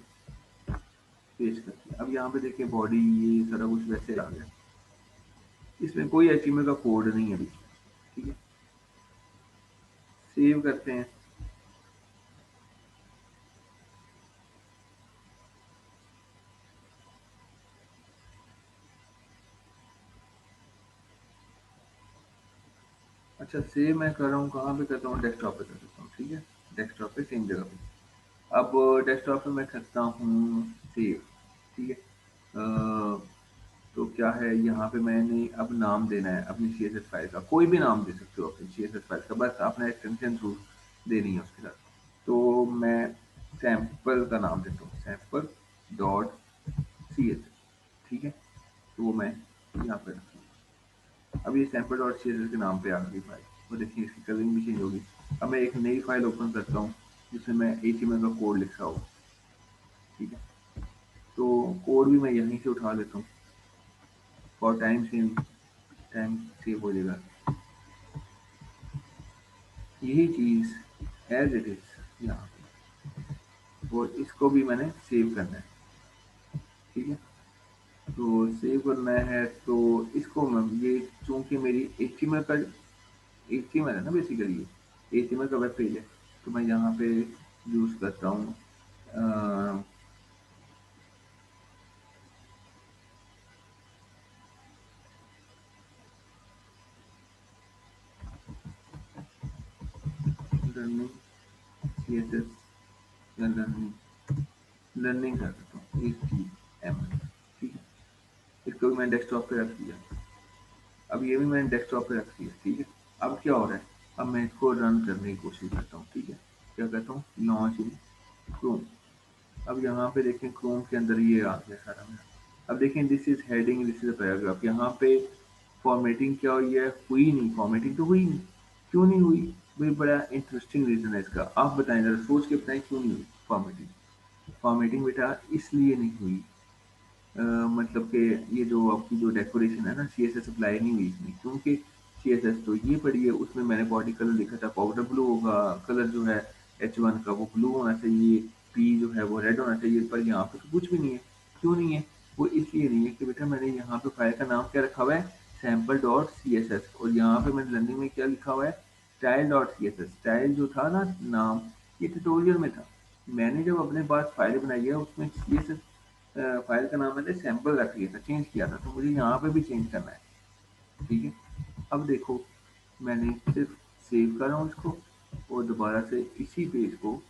A: पेस्ट कर दिया। अब यहाँ पे देखिए बॉडी ये सारा कुछ वैसे आ गया। इसमें कोई एचटीएमएल का कोड नहीं है अभी, ठीक है? सेव करते हैं। अच्छा सेव मैं कर रहा हूँ, कहाँ पे करता हूँ, डेस्कटॉप पे कर देता हूँ, ठीक है? डेस्कटॉप पे सेम जगह पे। अब डेस्कटॉप पे मैं करता हूँ सेव, ठीक है? तो क्या है यहाँ पे मैंने अब नाम देना है अपनी CSS फाइल का, कोई भी नाम दे सकते हो अपनी CSS फाइल का, बस आपने एक्सटेंशन जरूर देनी है उसके साथ। तो मैं सैंपल का नाम देता हूँ, सैंपल डॉट CSS, ठीक है? तो वो मैं यहाँ पे रखूँगा। अब ये सैंपल डॉट CSS के नाम पे आ गई फाइल, और देखिए इसकी कलरिंग भी चेंज होगी। अब मैं एक नई फाइल ओपन करता हूँ जिसमें मैं HTML का कोड लिखा हो, ठीक है? तो कोड भी मैं यहीं से उठा लेता हूँ फॉर टाइम सेव हो जाएगा। यही चीज़ एज इट इज़ यहाँ पे, और इसको भी मैंने सेव करना है, ठीक है? तो सेव करना है तो इसको मैं ये चूँकि मेरी HTML है ना बेसिकली, ये HTML का वेब पेज है, तो मैं यहाँ पे यूज़ करता हूँ लर्निंग CSS या लर्निंग कर देता हूँ HTML, ठीक है? इसको भी मैंने डेस्कटॉप पे रख दिया। अब ये भी मैंने डेस्कटॉप पे रख दिया, ठीक है? अब क्या हो रहा है, अब मैं इसको रन करने की कोशिश करता हूँ, ठीक है? क्या करता हूँ, लॉन्च इन क्रोम। अब यहाँ पे देखें क्रोम के अंदर ये आ गया सारा मेरा। अब देखें this is heading, this is paragraph. यहाँ पे फॉर्मेटिंग क्या हुई है, हुई नहीं, फॉर्मेटिंग तो हुई नहीं। क्यों नहीं हुई भाई, बड़ा इंटरेस्टिंग रीजन है इसका, आप बताएं जरा, सोच के बताएं क्यों नहीं हुई फॉर्मेटिंग। फॉर्मेटिंग बेटा इसलिए नहीं हुई, मतलब कि ये जो आपकी जो डेकोरेशन है ना CSS अप्लाई नहीं हुई इसमें, क्योंकि CSS तो ये पड़ी है, उसमें मैंने बॉडी कलर लिखा था पाउडर ब्लू होगा, कलर जो है H1 का वो ब्लू होना चाहिए, P जो है वो रेड होना चाहिए, पर यहाँ पे तो कुछ भी नहीं है। क्यों नहीं है? वो इसलिए नहीं है कि बेटा मैंने यहाँ पे फाइल का नाम क्या रखा हुआ है, सैम्पल डॉट CSS, और यहाँ पे मैंने लर्निंग में क्या लिखा हुआ है, स्टाइल डॉट CSS। स्टाइल जो था ना नाम, ये ट्यूटोरियल में था, मैंने जब अपने पास फाइल बनाई है उसमें CSS फाइल का नाम मैंने सैंपल रख लिया था, चेंज किया था, तो मुझे यहाँ पे भी चेंज करना है, ठीक है? अब देखो मैंने सिर्फ सेव कर रहा हूँ इसको और दोबारा से इसी पेज को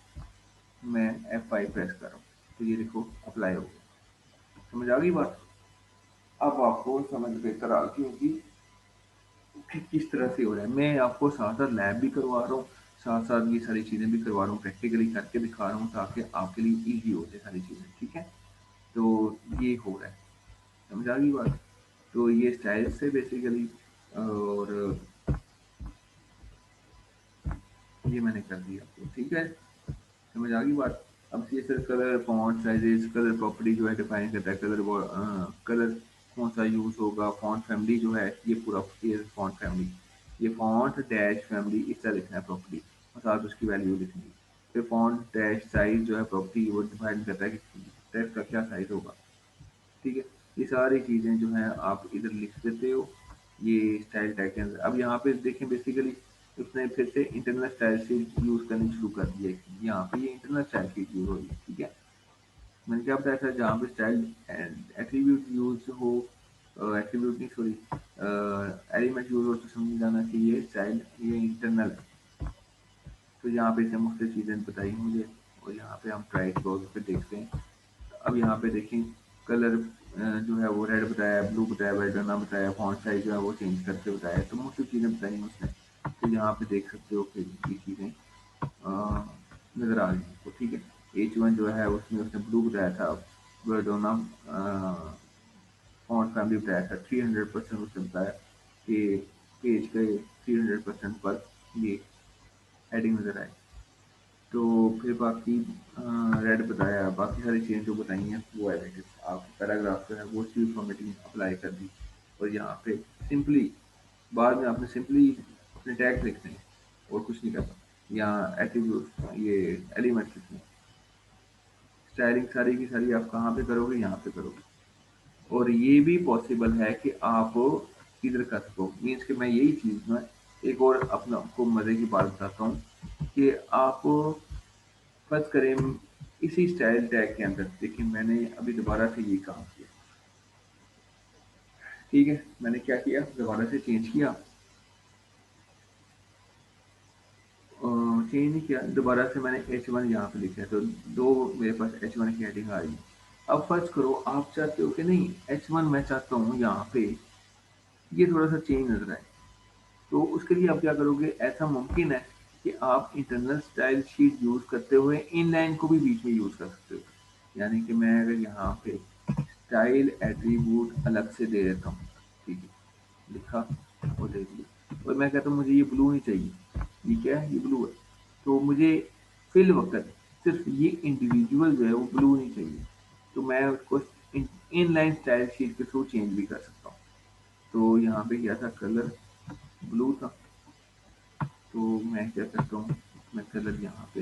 A: मैं F5 प्रेस कर रहा हूँ, तो ये देखो अप्लाई हो गया। समझ आ गई बात? अब आपको समझ बेहतर आ गई होगी कि किस तरह से हो रहा है। मैं आपको साथ साथ लैब भी करवा रहा हूँ, साथ साथ ये सारी चीज़ें भी करवा रहा हूँ, प्रैक्टिकली करके दिखा रहा हूँ ताकि आपके लिए ईजी हो जाए सारी चीज़ें। ठीक है, तो ये हो रहा है। समझ आ गई बात? तो ये स्टाइल से बेसिकली, और ये मैंने कर दिया आपको। ठीक है, समझ आ गई बात? अब ये sir colour, font sizes, colour property जो है डिफाइन करता है, कलर वो कलर कौन सा यूज होगा, फॉन्ट फैमिली जो है ये पूरा, ये फॉन्ट फैमिली, ये फॉन्ट डैश फैमिली इस तरह लिखना है प्रॉपर्टी, और साथ उसकी वैल्यू लिखनी है। फिर फॉन्ट डैश साइज जो है प्रॉपर्टी वो डिफाइन करता है कि टेक्स्ट का क्या साइज होगा। ठीक है, ये सारी चीज़ें जो हैं आप इधर लिख देते हो, ये स्टाइल टैग के अंदर। अब यहाँ पे देखें बेसिकली उसने फिर से इंटरनल स्टाइल शीट यूज़ करनी शुरू कर दी है। यहाँ पे ये इंटरनल स्टाइल शीट यूज़ हो रही है। ठीक है, मैंने क्या बताया था, जहाँ पे स्टाइल एट्रीब्यूट यूज हो, एट्रीब्यूट नहीं सॉरी, एलिमेंट यूज हो, तो समझ जाना कि ये स्टाइल ये इंटरनल है। तो यहाँ पे इसने मुख्तलिफ चीज़ें बताई मुझे, और यहाँ पे हम ट्राई क्लोज पे देखते हैं। अब यहाँ पे देखें कलर जो है वो रेड बताया, ब्लू बताया, बैकग्राउंड बताया, फॉन्ट साइज जो है वो चेंज करके बताया, तो मुख्तलिफ चीज़ें बताई उसने। तो यहाँ पे देख सकते हो कि ये चीज़ें नज़र आ रही हैं। तो ठीक है, H1 जो है उसमें उसने ब्लू बताया था, बैकग्राउंड फॉन्ट फैमिली बताया था, 300% उसने बताया कि पेज के 300% पर ये हेडिंग नज़र आए। तो फिर बाकी रेड बताया, बाकी सारी चीज़ें जो बताई हैं वो एज इट इज़ आप पैराग्राफ जो है वो सी फॉर्मेटिंग अप्लाई कर दी। और यहाँ पे सिंपली बाद में आपने सिंपली अपने टैग लिखने हैं और कुछ नहीं करना। यहाँ एट्रीब्यूट ये एलिमेंट लिखने हैं। स्टाइलिंग सारी की सारी आप कहाँ पे करोगे, यहाँ पे करोगे। और ये भी पॉसिबल है कि आप इधर कर सको, मीन्स कि मैं यही चीज़ में एक और अपना आपको मज़े की बात बताता हूँ कि आप फर्ज करें इसी स्टाइल टैग के अंदर, देखिए मैंने अभी दोबारा से ये काम किया। ठीक है, मैंने क्या किया, दोबारा से चेंज किया, चेंज नहीं किया, दोबारा से मैंने H1 यहाँ पे लिखा है, तो दो मेरे पास H1 की हेडिंग आ रही है। अब फर्ज करो आप चाहते हो कि नहीं H1 मैं चाहता हूँ यहाँ पे ये थोड़ा सा चेंज नजर आए, तो उसके लिए आप क्या करोगे, ऐसा मुमकिन है कि आप इंटरनल स्टाइल शीट यूज करते हुए इन लाइन को भी बीच में यूज कर सकते हो। यानी कि मैं अगर यहाँ पे स्टाइल एट्रीब्यूट अलग से दे देता हूँ, ठीक है, लिखा और दे दिया, और मैं कहता हूँ मुझे ये ब्लू नहीं चाहिए, ये क्या है, ये ब्लू है, तो मुझे फिल वक्त सिर्फ ये इंडिविजुअल जो है वो ब्लू नहीं चाहिए, तो मैं उसको इन लाइन स्टाइल शीट के थ्रू चेंज भी कर सकता हूँ। तो यहाँ पे क्या था, कलर ब्लू था, तो मैं क्या करता हूँ, मैं कलर यहाँ पे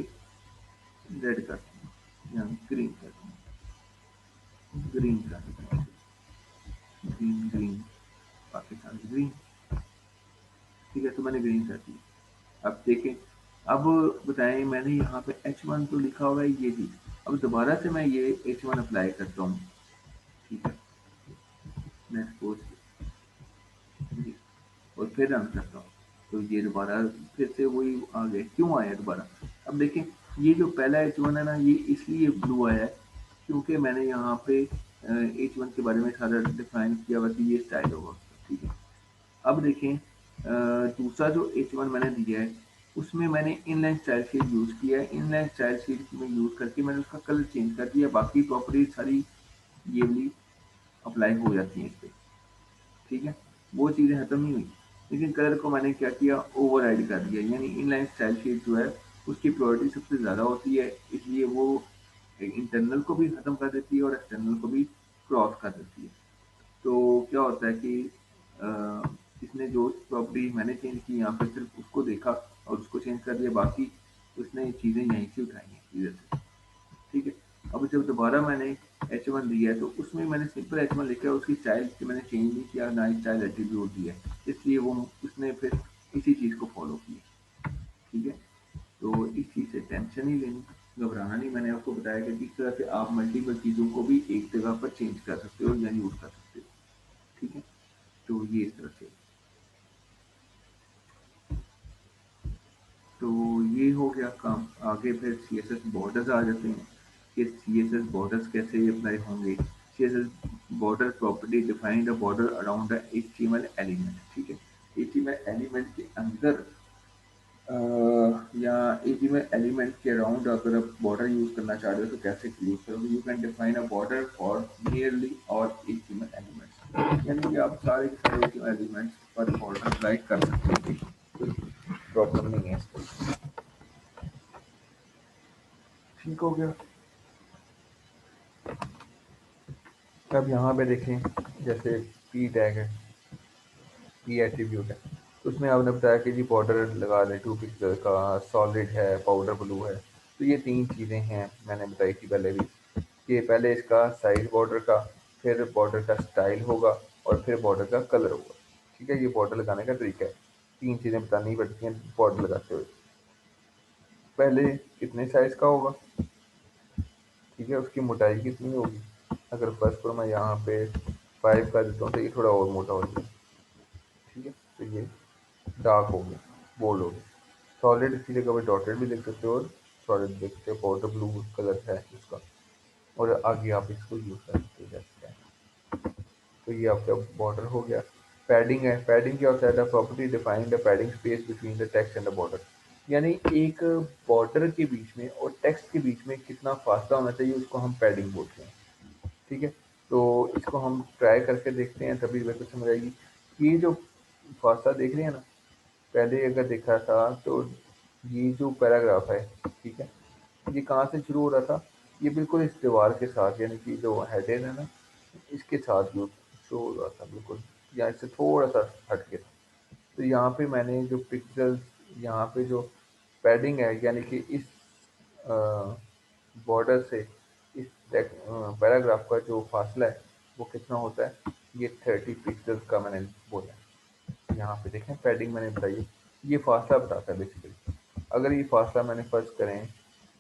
A: रेड करता हूँ, यहाँ ग्रीन करता हूँ, ग्रीन कर देता हूँ, ग्रीन ग्रीन, पाकिस्तान ग्रीन। ठीक है, तो मैंने ग्रीन कर दिया। अब देखें, अब बताएं मैंने यहाँ पे H1 तो लिखा हुआ है ये चीज़, अब दोबारा से मैं ये H1 अप्लाई करता हूँ। ठीक है, मैं सपोज और फिर रन करता हूँ, तो ये दोबारा फिर से वही आ गए, क्यों आया दोबारा। अब देखें ये जो पहला H1 है ना, ये इसलिए ब्लू आया है क्योंकि मैंने यहाँ पे H1 के बारे में सारा डिफाइन किया हुआ कि ये स्टाइल होगा। ठीक है, अब देखें दूसरा जो H1 मैंने दिया है उसमें मैंने इनलाइन स्टाइल शीट यूज़ किया है, इनलाइन स्टाइल शीट में यूज़ करके मैंने उसका कलर चेंज कर दिया, बाकी प्रॉपर्टीज सारी ये वाली अप्लाई हो जाती हैं इस पर। ठीक है, वो चीज़ें खत्म नहीं हुई, लेकिन कलर को मैंने क्या किया, ओवर राइड कर दिया, यानी इनलाइन स्टाइल शीट जो है उसकी प्रायोरिटी सबसे ज़्यादा होती है, इसलिए वो इंटरनल को भी ख़त्म कर देती है और एक्सटर्नल को भी क्रॉस कर देती है। तो क्या होता है कि इसने जो प्रॉपर्टी मैंने चेंज की यहाँ पे सिर्फ उसको देखा और उसको चेंज कर दिया, बाकी उसने चीज़ें यहीं से उठाई हैं इधर से। ठीक है, अब जब दोबारा मैंने H1 दिया है तो उसमें मैंने सिंपल H1 लिखा है, उसकी स्टाइल से मैंने चेंज नहीं किया, ना ही स्टाइल एट्रीब्यूट दिया है, इसलिए वो उसने फिर इसी चीज़ को फॉलो किया। ठीक है, तो इस चीज़ से टेंशन नहीं लेनी, घबराना नहीं। मैंने आपको बताया कि किस तरह से आप मल्टीपल चीज़ों को भी एक जगह पर चेंज कर सकते हो या यूज़ कर सकते हो। ठीक है, तो ये इस तरह से, तो ये हो गया काम। आगे फिर सीएसएस बॉर्डर्स आ जाते हैं कि सीएसएस बॉर्डर्स कैसे अप्लाई होंगे। CSS border property defined a border around the HTML element. ठीक है, एचटीएमएल एलिमेंट के अंदर या एचटीएमएल एलिमेंट के अराउंड अगर आप बॉर्डर यूज करना चाह रहे हो तो कैसे यूज करोगे। You can define a border for nearly all HTML elements, यानी कि आप सारे के सारे एचटीएमएल एलिमेंट्स पर बॉर्डर अप्लाई कर सकते हो। कोई प्रॉब्लम नहीं है इसको। ठीक हो गया। अब यहाँ पे देखें, जैसे पी टैग है, पी एट्रीब्यूट है, तो उसमें आपने बताया कि जी बॉर्डर लगा दें 2 पिक्सल का, सॉलिड है, पाउडर ब्लू है। तो ये 3 चीज़ें हैं मैंने बताई थी पहले भी, कि पहले इसका साइज बॉर्डर का, फिर बॉर्डर का स्टाइल होगा और फिर बॉर्डर का कलर होगा। ठीक है, ये बॉर्डर लगाने का तरीका है। 3 चीज़ें बतानी पड़ती हैं बॉर्डर लगाते हुए। पहले कितने साइज़ का होगा, ठीक है, उसकी मोटाई कितनी होगी। अगर फर्स्ट को मैं यहाँ पे 5 कर देता हूँ तो ये थोड़ा और मोटा हो जाएगा। ठीक है, तो ये डार्क हो गया, बोल्ड हो गया। सॉलिड की जगह पे डॉटेड भी लिख सकते हो और सॉलिड लिख सकते हो, पाउडर ब्लू कलर है उसका, और आगे आप इसको यूज़ कर सकते हो जैसे है। तो ये आपका बॉर्डर हो गया। पैडिंग है, पैडिंग क्या होता है, the property defined the padding space between the text and the border, यानी एक बॉर्डर के बीच में और टेक्स्ट के बीच में कितना फासला होना चाहिए, उसको हम पैडिंग बोलते हैं। ठीक है, तो इसको हम ट्राई करके देखते हैं, तभी मेरे को समझ आएगी। ये जो फासला देख रहे हैं ना, पहले अगर देखा था तो ये जो पैराग्राफ है, ठीक है, ये कहाँ से शुरू हो रहा था, ये बिल्कुल इस दीवार के साथ, यानी कि जो हेडेड है ना, इसके साथ जो शुरू हो रहा था बिल्कुल, या इससे थोड़ा सा हट के था। तो यहाँ पे मैंने जो पिक्सेल्स, यहाँ पे जो पैडिंग है, यानी कि इस बॉर्डर से इस पैराग्राफ का जो फासला है वो कितना होता है, ये 30 पिक्सेल्स का मैंने बोला। यहाँ पे देखें पैडिंग मैंने बताई है, ये फासला बताता है बेसिकली। अगर ये फासला मैंने फर्ज करें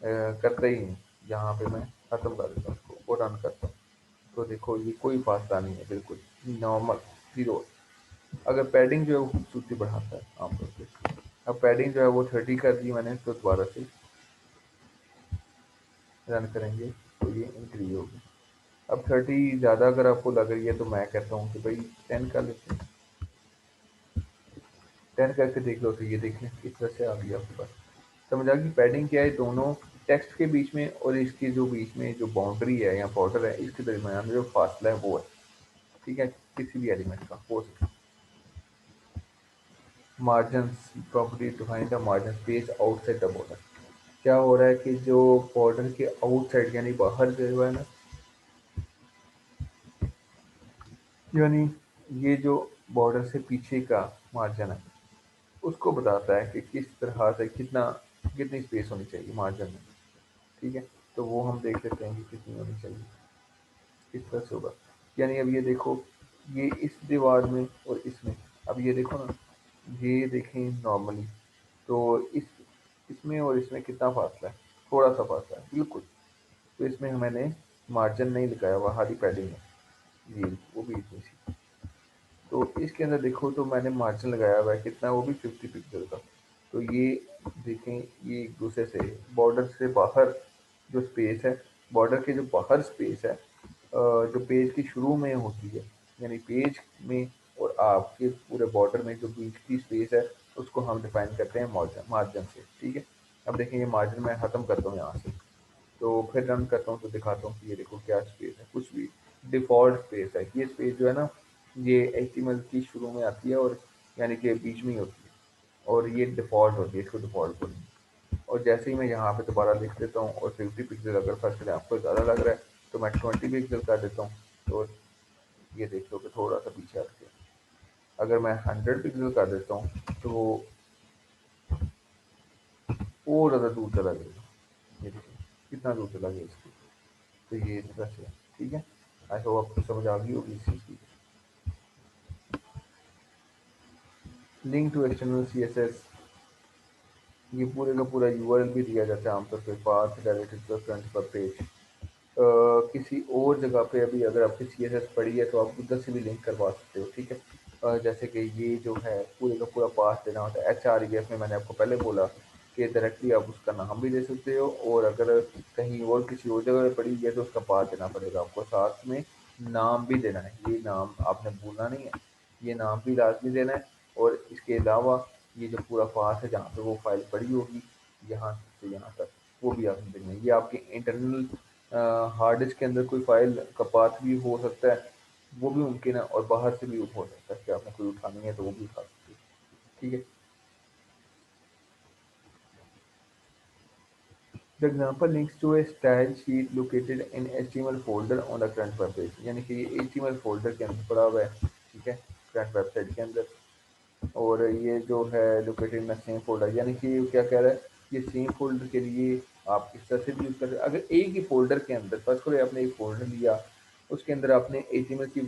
A: करते ही नहीं, यहाँ पे मैं ख़त्म कर देता हूँ उसको और रन करता हूँ, तो देखो ये कोई फासला नहीं है, बिल्कुल नॉर्मल जीरो। अगर पैडिंग जो है वो खूबसूरती बढ़ाता है आमतौर पे। अब पैडिंग जो है वो 30 कर दी मैंने, तो दोबारा से रन करेंगे तो ये इंक्रीज होगी। अब 30 ज़्यादा अगर आपको लग रही है तो मैं कहता हूँ कि भाई 10 कर लेते हैं। 10 करके देख लो तो ये देख लें किस तरह से आ गई आपके पास। समझ आ गई पैडिंग क्या है, दोनों टेक्स्ट के बीच में और इसके जो बीच में जो बाउंड्री है या बॉर्डर है, इसके दरमियान जो फासला है वो है। ठीक है, किसी भी एलिमेंट का हो सकता है। Margins property define the margin space outside the border. क्या हो रहा है कि जो बॉर्डर के आउटसाइड यानी बाहर जो है ना, यानी ये जो बॉर्डर से पीछे का मार्जिन है, उसको बताता है कि किस तरह से कितनी स्पेस होनी चाहिए मार्जिन में। ठीक है, तो वो हम देख लेते हैं कि कितनी होनी चाहिए, किस तरह से होगा। यानी अब ये देखो, ये इस दीवार में और इसमें, अब ये देखो ना, ये देखें नॉर्मली, तो इसमें और इसमें कितना फासला है, थोड़ा सा फासला है बिल्कुल। तो इसमें मैंने मार्जिन नहीं लगाया हुआ, खाली पैडिंग है ये, वो भी इतनी सी। तो इसके अंदर देखो तो मैंने मार्जिन लगाया हुआ है कितना, वो भी 50 पिक्सल का। तो ये देखें, ये एक दूसरे से बॉर्डर से बाहर जो स्पेस है, बॉर्डर के जो बाहर स्पेस है, जो पेज की शुरू में होती है, यानी पेज में और आपके पूरे बॉर्डर में जो बीच की स्पेस है, उसको हम डिफाइन करते हैं मार्जिन मार्जिन से। ठीक है, अब देखें ये मार्जिन मैं ख़त्म करता हूँ यहाँ से, तो फिर रन करता हूँ तो दिखाता हूँ कि ये देखो क्या स्पेस है, कुछ भी डिफ़ॉल्ट स्पेस है। ये स्पेस जो है ना, ये एचटीएमएल की शुरू में आती है और यानी कि बीच में ही होती है, और ये डिफ़ॉल्ट होती है, इसको डिफ़ॉल्ट बोलेंगे। और जैसे ही मैं यहाँ पे दोबारा लिख देता हूँ और 50 पिक्सल अगर फर्स्ट टाइम आपको ज़्यादा लग रहा है तो मैं 20 पिक्सल कर देता हूँ, तो ये देख लो कि थोड़ा सा पीछे हट गया। अगर मैं 100 पिक्सल कर देता हूँ तो और ज़्यादा दूर चला जाएगा। ये देखिए कितना दूर चला गया इसको। तो ये इस तरह से है। ठीक है, आई होप आपको समझ आ गई होगी इस चीज़ की। लिंक टू एक्सटर्नल सीएसएस, ये पूरे का पूरा यूआरएल भी दिया जाता है आमतौर पे, पाथ डायरेक्टेड टू फ्रंट पर पेज। किसी और जगह पे अभी अगर आपकी सीएसएस पड़ी है तो आप उधर से भी लिंक करवा सकते हो। ठीक है, जैसे कि ये जो है पूरे का पूरा पाथ देना होता है, एच आर ई एफ में मैंने आपको पहले बोला कि डायरेक्टली आप उसका नाम भी दे सकते हो, और अगर कहीं और किसी और जगह पे पड़ी है तो उसका पाथ देना पड़ेगा आपको, साथ में नाम भी देना है, ये नाम आपने भूलना नहीं है, ये नाम भी लाजमी देना है। और इसके अलावा ये जो पूरा पाथ है जहाँ पे वो फाइल पड़ी होगी, यहाँ से यहाँ तक, वो भी आपने देना है। ये आपके इंटरनल हार्ड डिस्क के अंदर कोई फाइल का पाथ भी हो सकता है, वो भी मुमकिन है, और बाहर से भी हो सकता है कि आपने कोई उठानी है तो वो भी उठा सकते हो। ठीक है। The example links to a style sheet located in HTML folder on the current web page, यानी कि ये HTML folder के अंदर पड़ा हुआ है, ठीक है, करंट वेबसाइट के अंदर। और ये जो है located in the same folder, यानी कि ये क्या कह रहा है, ये सेम फोल्डर के लिए आप इस तरह से भी यूज़ कर सकते हैं। अगर एक ही फोल्डर के अंदर, फर्ज करो आपने एक फोल्डर लिया, उसके अंदर आपने एचटीएमएल की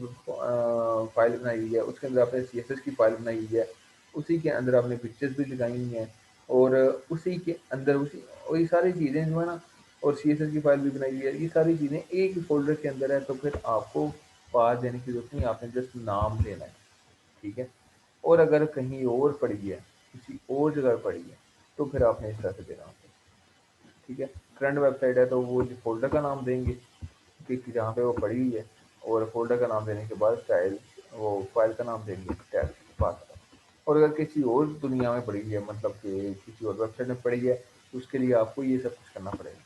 A: फाइल बनाई हुई है, उसके अंदर आपने सीएसएस की फाइल बनाई हुई है, उसी के अंदर आपने पिक्चर्स भी लगाई हुई हैं, और उसी के अंदर उसी, और ये सारी चीज़ें जो है ना, और सीएसएस की फाइल भी बनाई हुई है, ये सारी चीज़ें एक ही फोल्डर के अंदर है, तो फिर आपको पाथ देने की जरूरत नहीं, आपने जस्ट नाम देना है। ठीक है। और अगर कहीं और पड़ी है, किसी और जगह पड़ी है, तो फिर आपने इस तरह से देना होता है। ठीक है। करंट वेबसाइट है तो वो जो फ़ोल्डर का नाम देंगे कि जहाँ पे वो पड़ी हुई है, और फ़ोल्डर का नाम देने के बाद स्टाइल, वो फ़ाइल का नाम देंगे टैग पास। और अगर किसी और दुनिया में पड़ी है, मतलब कि किसी और वेबसाइट में पड़ी है, तो उसके लिए आपको ये सब कुछ करना पड़ेगा।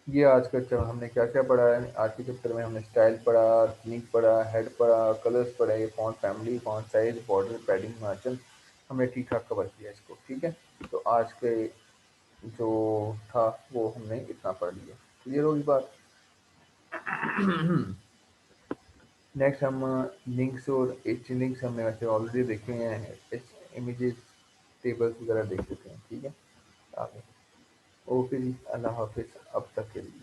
A: ये आज का चैप्टर हमने क्या-क्या पढ़ा है, आज के चैप्टर में हमने स्टाइल पढ़ा, थीम पढ़ा, हेड पढ़ा, कलर्स पढ़े, font family, font size, border, padding, margin, हमने ठीक-ठाक कवर किया इसको, ठीक है? तो आज के जो था वो हमने इतना पढ़ लिया। क्लियर होगी बात? नेक्स्ट हम लिंक्स और एच-लिंक्स हमने वैसे ऑलरेडी देखे हैं, एच इमेजेस, टेबल्स वगैरह देख चुके हैं, ठीक है? आगे। ओके जी, अल्लाह हाफ़िज़ अब तक के लिए।